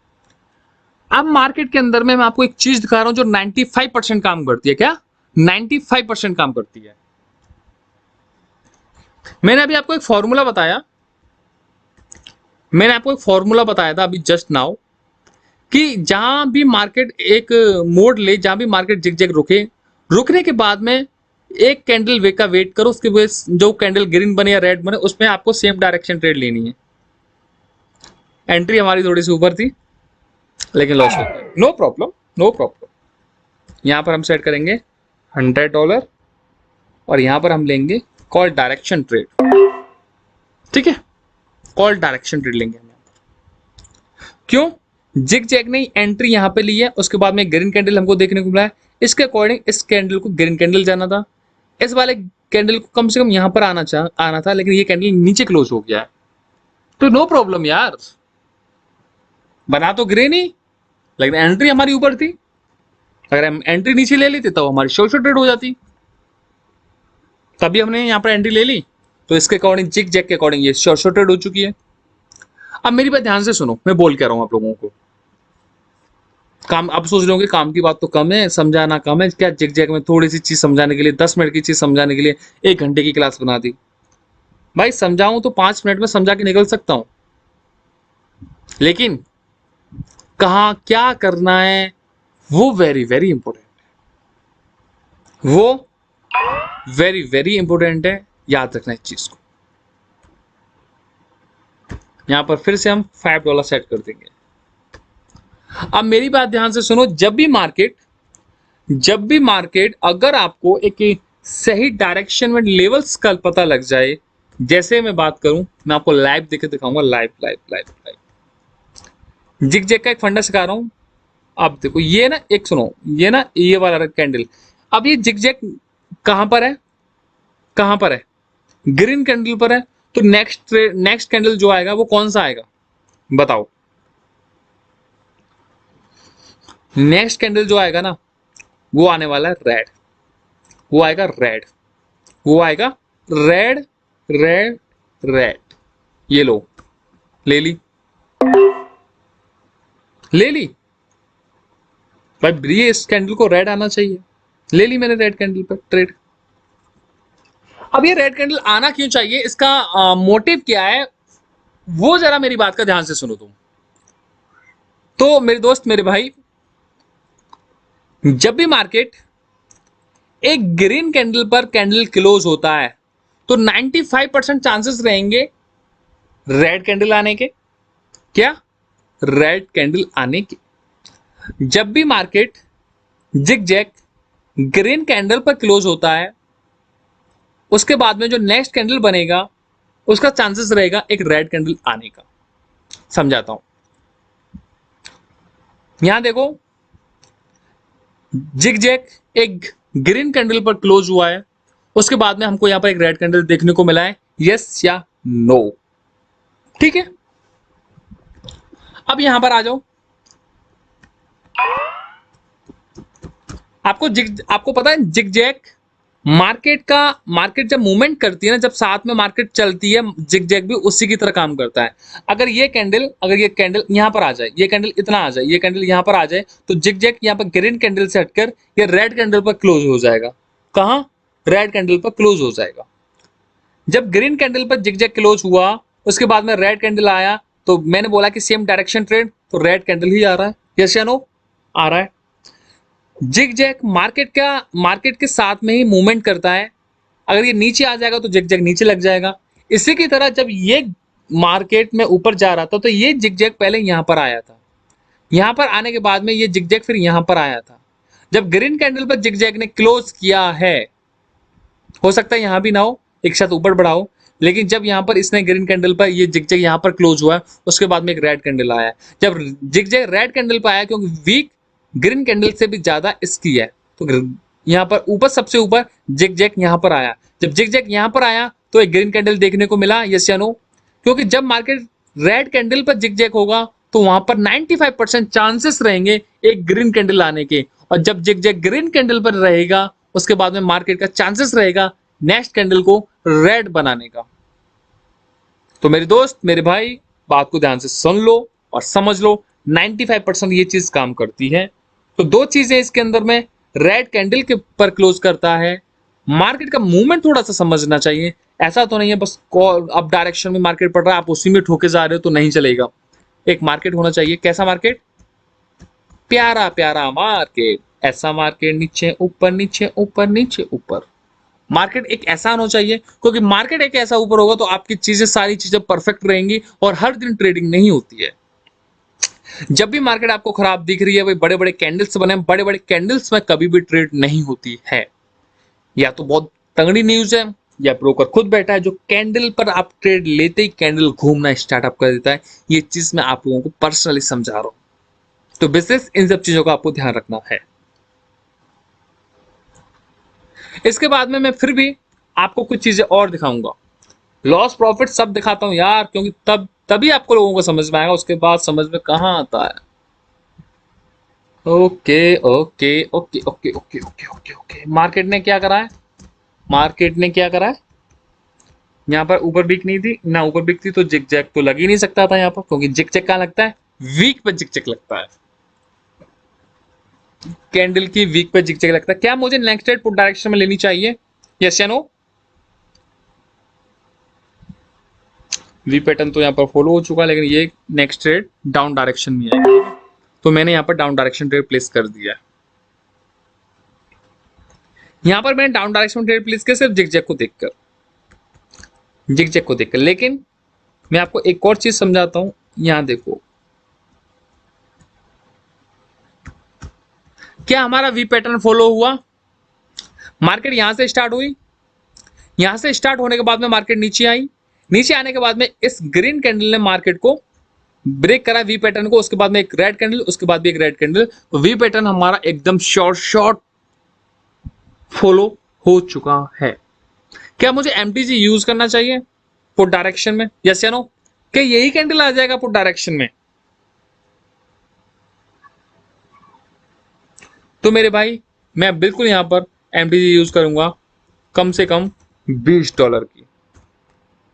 अब मार्केट के अंदर में मैं आपको एक चीज दिखा रहा हूं जो 95% काम करती है। क्या? 95% काम करती है। मैंने अभी आपको एक फॉर्मूला बताया, मैंने आपको एक फॉर्मूला बताया था अभी जस्ट नाउ, कि जहां भी मार्केट एक मोड ले, जहां भी मार्केट जिग जैग रुके, रुकने के बाद में एक कैंडल वे का वेट करो, उसके बाद जो कैंडल ग्रीन बने या रेड बने उसमें आपको सेम डायरेक्शन ट्रेड लेनी है। एंट्री हमारी थोड़ी सी ऊपर थी लेकिन लॉस हो गया, नो प्रॉब्लम, नो प्रॉब्लम। यहां पर हम सेट करेंगे $100 और यहां पर हम लेंगे कॉल डायरेक्शन ट्रेड। ठीक है, कॉल डायरेक्शन ट्रेड लेंगे हम। क्यों? जिग जैग ने एंट्री यहां पे ली है, उसके बाद में ग्रीन कैंडल हमको देखने को मिला है, इसके अकॉर्डिंग इस कैंडल को ग्रीन कैंडल जाना था, इस वाले कैंडल को कम से कम यहां पर आना था, लेकिन ये कैंडल नीचे क्लोज हो गया है, तो नो प्रॉब्लम यार, बना तो ग्रीन ही, लेकिन एंट्री हमारी ऊपर थी। अगर हम एंट्री नीचे ले लेते तो हमारी शॉर्ट ट्रेड हो जाती, तभी हमने यहां पर एंट्री ले ली, तो इसके अकॉर्डिंग जिग जैग के अकॉर्डिंग ये शॉर्ट ट्रेड हो चुकी है। अब मेरी बात ध्यान से सुनो, मैं बोल क्या रहा हूं आप लोगों को। काम अब सोच रहे काम की बात तो कम है, समझाना कम है क्या? जिग जैग में थोड़ी सी चीज समझाने के लिए 10 मिनट की चीज समझाने के लिए 1 घंटे की क्लास बना दी। भाई समझाऊं तो 5 मिनट में समझा के निकल सकता हूं, लेकिन कहां क्या करना है वो वेरी वेरी इंपॉर्टेंट है, वो वेरी वेरी इंपॉर्टेंट है, याद रखना इस चीज को। यहां पर फिर से हम $5 सेट कर देंगे। अब मेरी बात ध्यान से सुनो, जब भी मार्केट अगर आपको एक सही डायरेक्शन में लेवल्स का पता लग जाए, जैसे मैं बात करूं, मैं आपको लाइव देके दिखाऊंगा, live live live live zig zag का एक फंडा सिखा रहा हूं। आप देखो ये ना, एक सुनो, ये ना ये वाला कैंडल, अब ये जिग जैग कहां पर है, कहां पर है? ग्रीन कैंडल पर है, तो नेक्स्ट कैंडल जो आएगा वो कौन सा आएगा बताओ? नेक्स्ट कैंडल जो आएगा ना, वो आने वाला है रेड, वो आएगा रेड, वो आएगा रेड रेड रेड। ये लो, ले ली, ले ली भाई, ये इस कैंडल को रेड आना चाहिए, ले ली मैंने रेड कैंडल पर ट्रेड। अब ये रेड कैंडल आना क्यों चाहिए, इसका मोटिव क्या है, वो जरा मेरी बात का ध्यान से सुनो तुम। तो मेरे दोस्त, मेरे भाई, जब भी मार्केट एक ग्रीन कैंडल पर कैंडल क्लोज होता है, तो 95% चांसेस रहेंगे रेड कैंडल आने के। क्या? रेड कैंडल आने के। जब भी market zig zag green candle पर क्लोज होता है, उसके बाद में जो नेक्स्ट कैंडल बनेगा उसका चांसेस रहेगा एक रेड कैंडल आने का। समझाता हूं, यहां देखो, जिग जैग एक ग्रीन कैंडल पर क्लोज हुआ है, उसके बाद में हमको यहां पर एक रेड कैंडल देखने को मिला है, यस या नो? ठीक है, अब यहां पर आ जाओ। आपको पता है जिग जैग मार्केट जब मूवमेंट करती है ना, जब साथ में मार्केट चलती है, जिग जैग भी उसी की तरह काम करता है। अगर ये कैंडल यहां पर आ जाए, ये कैंडल इतना आ जाए, ये कैंडल यहां पर आ जाए, तो जिग जैग यहां पर ग्रीन कैंडल से हटकर ये रेड कैंडल पर क्लोज हो जाएगा। कहां? रेड कैंडल पर क्लोज हो जाएगा। जब ग्रीन कैंडल पर जिग जैग क्लोज हुआ, उसके बाद में रेड कैंडल आया, तो मैंने बोला कि सेम डायरेक्शन ट्रेड, तो रेड कैंडल ही आ रहा है, यस या नो? आ रहा है। जिग जैग मार्केट के साथ में ही मूवमेंट करता है, अगर ये नीचे आ जाएगा तो जिग जैग नीचे लग जाएगा। इसी की तरह जब ये मार्केट में ऊपर जा रहा था, तो ये जिग जैग पहले यहां पर आया था, यहां पर आने के बाद में ये जिग जैग फिर यहां पर आया था। जब ग्रीन कैंडल पर जिग जैग ने क्लोज किया है, हो सकता है यहां भी ना हो, एक साथ ऊपर बढ़ाओ, लेकिन जब यहां पर इसने ग्रीन कैंडल पर ये जिग जैग यहां पर क्लोज हुआ है, उसके बाद में एक रेड कैंडल आया। जब जिग जैग रेड कैंडल पर आया, क्योंकि वीक ग्रीन कैंडल से भी ज्यादा इसकी है, तो यहां पर ऊपर सबसे ऊपर जिग जैग यहां पर आया। जब जिग जैग यहां पर आया तो एक ग्रीन कैंडल देखने को मिला, यस या नो? क्योंकि जब मार्केट रेड कैंडल पर जिग जैग होगा, तो वहां पर 95% चांसेस रहेंगे एक ग्रीन कैंडल आने के, और जब जिग जैग ग्रीन कैंडल पर रहेगा, उसके बाद में मार्केट का चांसेस रहेगा नेक्स्ट कैंडल को रेड बनाने का। तो मेरे दोस्त, मेरे भाई, बात को ध्यान से सुन लो और समझ लो, 95% ये चीज काम करती है। तो दो चीजें इसके अंदर में, रेड कैंडल के पर क्लोज करता है, मार्केट का मूवमेंट थोड़ा सा समझना चाहिए। ऐसा तो नहीं है बस अप डायरेक्शन में मार्केट पड़ रहा है, आप उसी में ठोके जा रहे हो, तो नहीं चलेगा। एक मार्केट होना चाहिए, कैसा मार्केट? प्यारा प्यारा मार्केट, ऐसा मार्केट, नीचे ऊपर नीचे ऊपर नीचे ऊपर। मार्केट एक ऐसा होना चाहिए, क्योंकि मार्केट एक ऐसा ऊपर होगा तो आपकी चीजें, सारी चीजें परफेक्ट रहेंगी, और हर दिन ट्रेडिंग नहीं होती है। जब भी मार्केट आपको खराब दिख रही है, वही बड़े बड़े कैंडल्स बने, बड़े बड़े कैंडल्स में कभी भी ट्रेड नहीं होती है। या तो बहुत तगड़ी न्यूज है, या ब्रोकर खुद बैठा है जो कैंडल पर आप ट्रेड लेते ही कैंडल घूमना स्टार्टअप कर देता है। ये चीज मैं आप लोगों को पर्सनली समझा रहा हूं। तो बिजनेस इन सब चीजों का आपको ध्यान रखना है। इसके बाद में मैं फिर भी आपको कुछ चीजें और दिखाऊंगा। लॉस प्रॉफिट सब दिखाता हूं यार, क्योंकि तभी आपको लोगों को समझ में आएगा, उसके बाद समझ में कहां आता है। Okay okay okay okay okay okay okay okay. Market ने क्या करा है? मार्केट ने क्या करा है? यहाँ पर ऊपर बिक नहीं थी ना, ऊपर बिक थी तो जिग जैक तो लग ही नहीं सकता था यहाँ पर, क्योंकि जिग जैक कहाँ लगता है? वीक पे जिग जैक लगता है। कैंडल की वीक पे जिग जैक लगता है। क्या मुझे नेक्स्ट ट्रेड पुट डायरेक्शन में लेनी चाहिए? यस या नो? वी पैटर्न तो यहाँ पर फॉलो हो चुका है, लेकिन ये नेक्स्ट ट्रेड डाउन डायरेक्शन में आएगा, तो मैंने यहाँ पर डाउन डायरेक्शन ट्रेड प्लेस कर दिया है। यहाँ पर मैंने डाउन डायरेक्शन ट्रेड प्लेस किया सिर्फ जिग जैक को देखकर, जिग जैक को देखकर। लेकिन मैं आपको एक और चीज समझाता हूं। यहां देखो, क्या हमारा वी पैटर्न फॉलो हुआ? मार्केट यहां से स्टार्ट हुई, यहां से स्टार्ट होने के बाद में मार्केट नीचे आई, नीचे आने के बाद में इस ग्रीन कैंडल ने मार्केट को ब्रेक करा वी पैटर्न को, उसके बाद में एक रेड कैंडल, उसके बाद भी एक रेड कैंडल। तो वी पैटर्न हमारा एकदम शॉर्ट फॉलो हो चुका है। क्या मुझे एमटीजी यूज करना चाहिए पुट डायरेक्शन में? यस या नो? क्या यही कैंडल आ जाएगा पुट डायरेक्शन में? तो मेरे भाई मैं बिल्कुल यहां पर एमटीजी यूज करूंगा, कम से कम $20 की।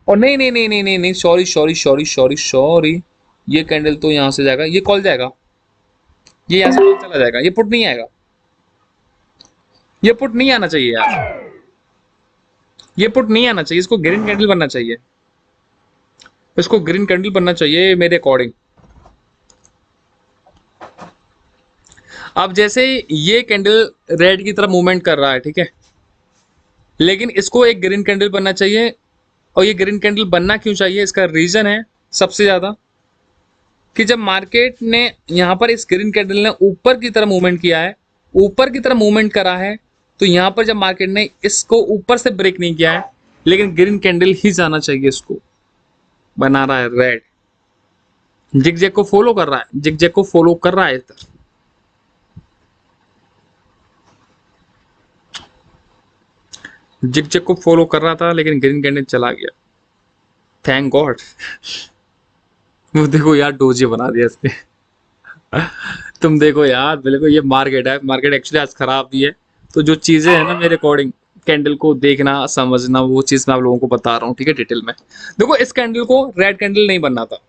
और नहीं नहीं नहीं नहीं नहीं नहीं, sorry sorry sorry sorry sorry, ये कैंडल तो यहां से जाएगा, ये कॉल जाएगा, ये यहां से कॉल चला जाएगा, ये पुट नहीं आएगा, ये पुट नहीं आना चाहिए यार, ये पुट नहीं आना चाहिए, इसको ग्रीन कैंडल बनना चाहिए, इसको ग्रीन कैंडल बनना चाहिए मेरे अकॉर्डिंग। अब जैसे ये कैंडल रेड की तरफ मूवमेंट कर रहा है, ठीक है, लेकिन इसको एक ग्रीन कैंडल बनना चाहिए। और ये ग्रीन कैंडल बनना क्यों चाहिए? इसका रीजन है सबसे ज्यादा कि जब मार्केट ने यहां पर इस ग्रीन कैंडल ने ऊपर की तरफ मूवमेंट किया है, ऊपर की तरफ मूवमेंट करा है, तो यहां पर जब मार्केट ने इसको ऊपर से ब्रेक नहीं किया है, लेकिन ग्रीन कैंडल ही जाना चाहिए, इसको बना रहा है रेड, जिग जैग को फॉलो कर रहा है, जिग जैग को फॉलो कर रहा है इधर। जिग जैग को फॉलो कर रहा था, लेकिन ग्रीन कैंडल चला गया, थैंक गॉड। वो देखो यार, डोजी बना दिया इसने। तुम देखो यार, बिल्कुल ये मार्केट है, मार्केट एक्चुअली आज खराब भी है। तो जो चीजें है ना मेरे अकॉर्डिंग, कैंडल को देखना समझना, वो चीज मैं आप लोगों को बता रहा हूँ, ठीक है, डिटेल में। देखो इस कैंडल को रेड कैंडल नहीं बनना था,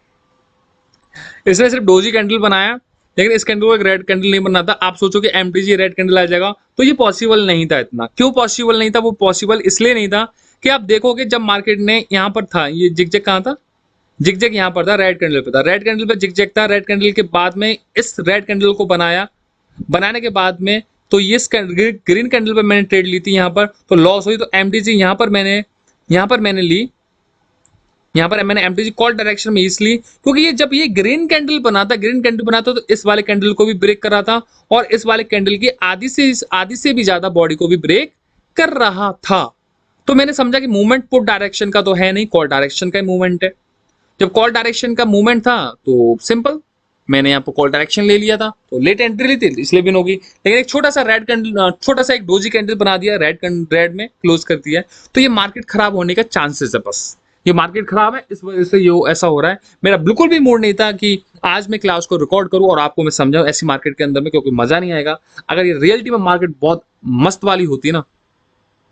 इसने सिर्फ डोजी कैंडल बनाया, लेकिन इस कैंडल को एक रेड कैंडल नहीं बनना था। आप सोचो कि एमटीजी रेड कैंडल आ जाएगा, तो ये पॉसिबल नहीं था इतना। क्यों पॉसिबल नहीं था? वो पॉसिबल इसलिए नहीं था कि आप देखोगे जब मार्केट ने यहाँ पर था, ये जिग-जैग कहाँ था? जिग-जैग यहाँ पर था, रेड कैंडल पे था, रेड कैंडल पे जिग-जैग था, रेड कैंडल के बाद में इस रेड कैंडल को बनाया, बनाने के बाद में तो ये ग्रीन कैंडल पे मैंने ट्रेड ली थी, यहाँ पर तो लॉस हुई। तो एमटीजी यहाँ पर मैंने ली, यहाँ पर मैंने एमटीजी कॉल डायरेक्शन में इसलिए क्योंकि ये जब ये ग्रीन कैंडल बनाता, ग्रीन कैंडल बनाता, तो इस वाले कैंडल को भी ब्रेक कर रहा था और इस वाले कैंडल की आधी से भी ज्यादा बॉडी को भी ब्रेक कर रहा था। तो मैंने समझा कि मूवमेंट पुट डायरेक्शन का तो है नहीं, कॉल डायरेक्शन का मूवमेंट है। जब कॉल डायरेक्शन का मूवमेंट था तो सिंपल मैंने यहाँ पर कॉल डायरेक्शन ले लिया था, तो लेट एंट्री ली थी इसलिए भी होगी। लेकिन एक छोटा सा रेड कैंडल, छोटा सा एक डोजी कैंडल बना दिया, रेड में क्लोज कर दिया, तो ये मार्केट खराब होने का चांसेस है। बस ये मार्केट खराब है, इस वजह से ये ऐसा हो रहा है। मेरा बिल्कुल भी मूड नहीं था कि आज मैं क्लास को रिकॉर्ड करूं और आपको मैं समझाऊं ऐसी मार्केट के अंदर में, क्योंकि मजा नहीं आएगा। अगर ये रियलिटी में मार्केट बहुत मस्त वाली होती ना,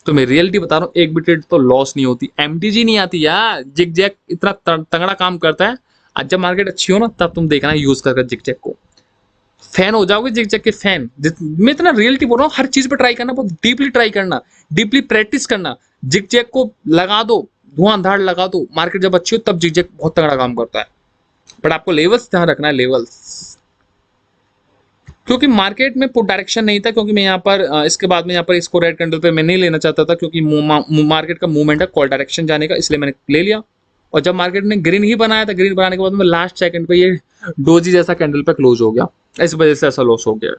तो मैं रियलिटी बता रहा हूँ, एक भी ट्रेड तो लॉस नहीं होती, एमटीजी नहीं आती यार। जिग जैग इतना तगड़ा काम करता है। आज जब मार्केट अच्छी हो ना, तब तुम देखना यूज कर जिग जैग को, फैन हो जाओगे जिग जैग के फैन। मैं इतना रियलिटी बोल रहा हूँ, हर चीज पे ट्राई करना, बहुत डीपली ट्राई करना, डीपली प्रैक्टिस करना। जिग जैग को लगा दो, धुआंधार लगा दो, मार्केट जब अच्छी हो तब जिग जैग बहुत तगड़ा काम करता है। बट आपको लेवल्स ध्यान रखना है, लेवल्स, क्योंकि मार्केट में पुट डायरेक्शन नहीं था, क्योंकि मैं यहाँ पर इसके बाद में यहाँ पर इसको रेड कैंडल पे मैं नहीं लेना चाहता था, क्योंकि मार्केट का मूवमेंट है कॉल डायरेक्शन जाने का, इसलिए मैंने ले लिया। और जब मार्केट ने ग्रीन ही बनाया था, ग्रीन बनाने के बाद में लास्ट सेकंड पे ये डोजी जैसा कैंडल पे क्लोज हो गया, इस वजह से ऐसा लॉस हो गया।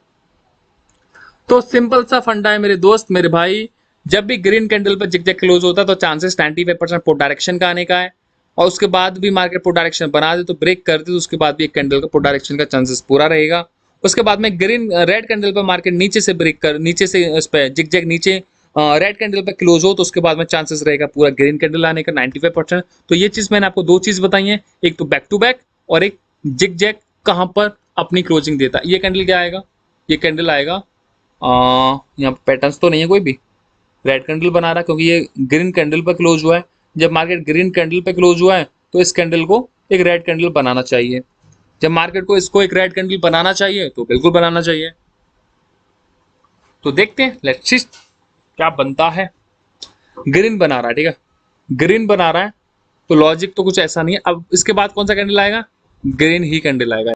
तो सिंपल सा फंडा है मेरे दोस्त, मेरे भाई, जब भी ग्रीन कैंडल पर जिग जैग क्लोज होता है तो चांसेस 95% पुट डायरेक्शन का आने का है, और उसके बाद भी मार्केट पुट डायरेक्शन बना दे तो ब्रेक कर दे तो उसके बाद भी एक कैंडल का पुट डायरेक्शन का चांसेस पूरा रहेगा। उसके बाद में ग्रीन रेड कैंडल पर मार्केट नीचे से ब्रेक कर, नीचे से इस पे जिग जैग नीचे रेड कैंडल पे क्लोज हो तो उसके बाद में चांसेस रहेगा पूरा ग्रीन कैंडल आने का 95%। तो ये चीज मैंने आपको दो चीज बताई है, एक तो बैक टू बैक और एक जिग जैग कहां पर अपनी क्लोजिंग देता है। ये कैंडल क्या आएगा, ये कैंडल आएगा यहाँ पैटर्न्स तो नहीं है कोई भी, रेड कैंडल बना रहा है क्योंकि ये ग्रीन कैंडल पर क्लोज हुआ है। जब मार्केट ग्रीन कैंडल पे क्लोज हुआ है तो इस कैंडल को एक रेड कैंडल बनाना चाहिए। जब मार्केट को इसको एक रेड कैंडल बनाना चाहिए तो बिल्कुल बनाना चाहिए। तो देखते हैं, लेट्स सी क्या बनता है। ग्रीन बना रहा है, ठीक है, ग्रीन बना रहा है तो लॉजिक तो कुछ ऐसा नहीं है। अब इसके बाद कौन सा कैंडल आएगा, ग्रीन ही कैंडल आएगा।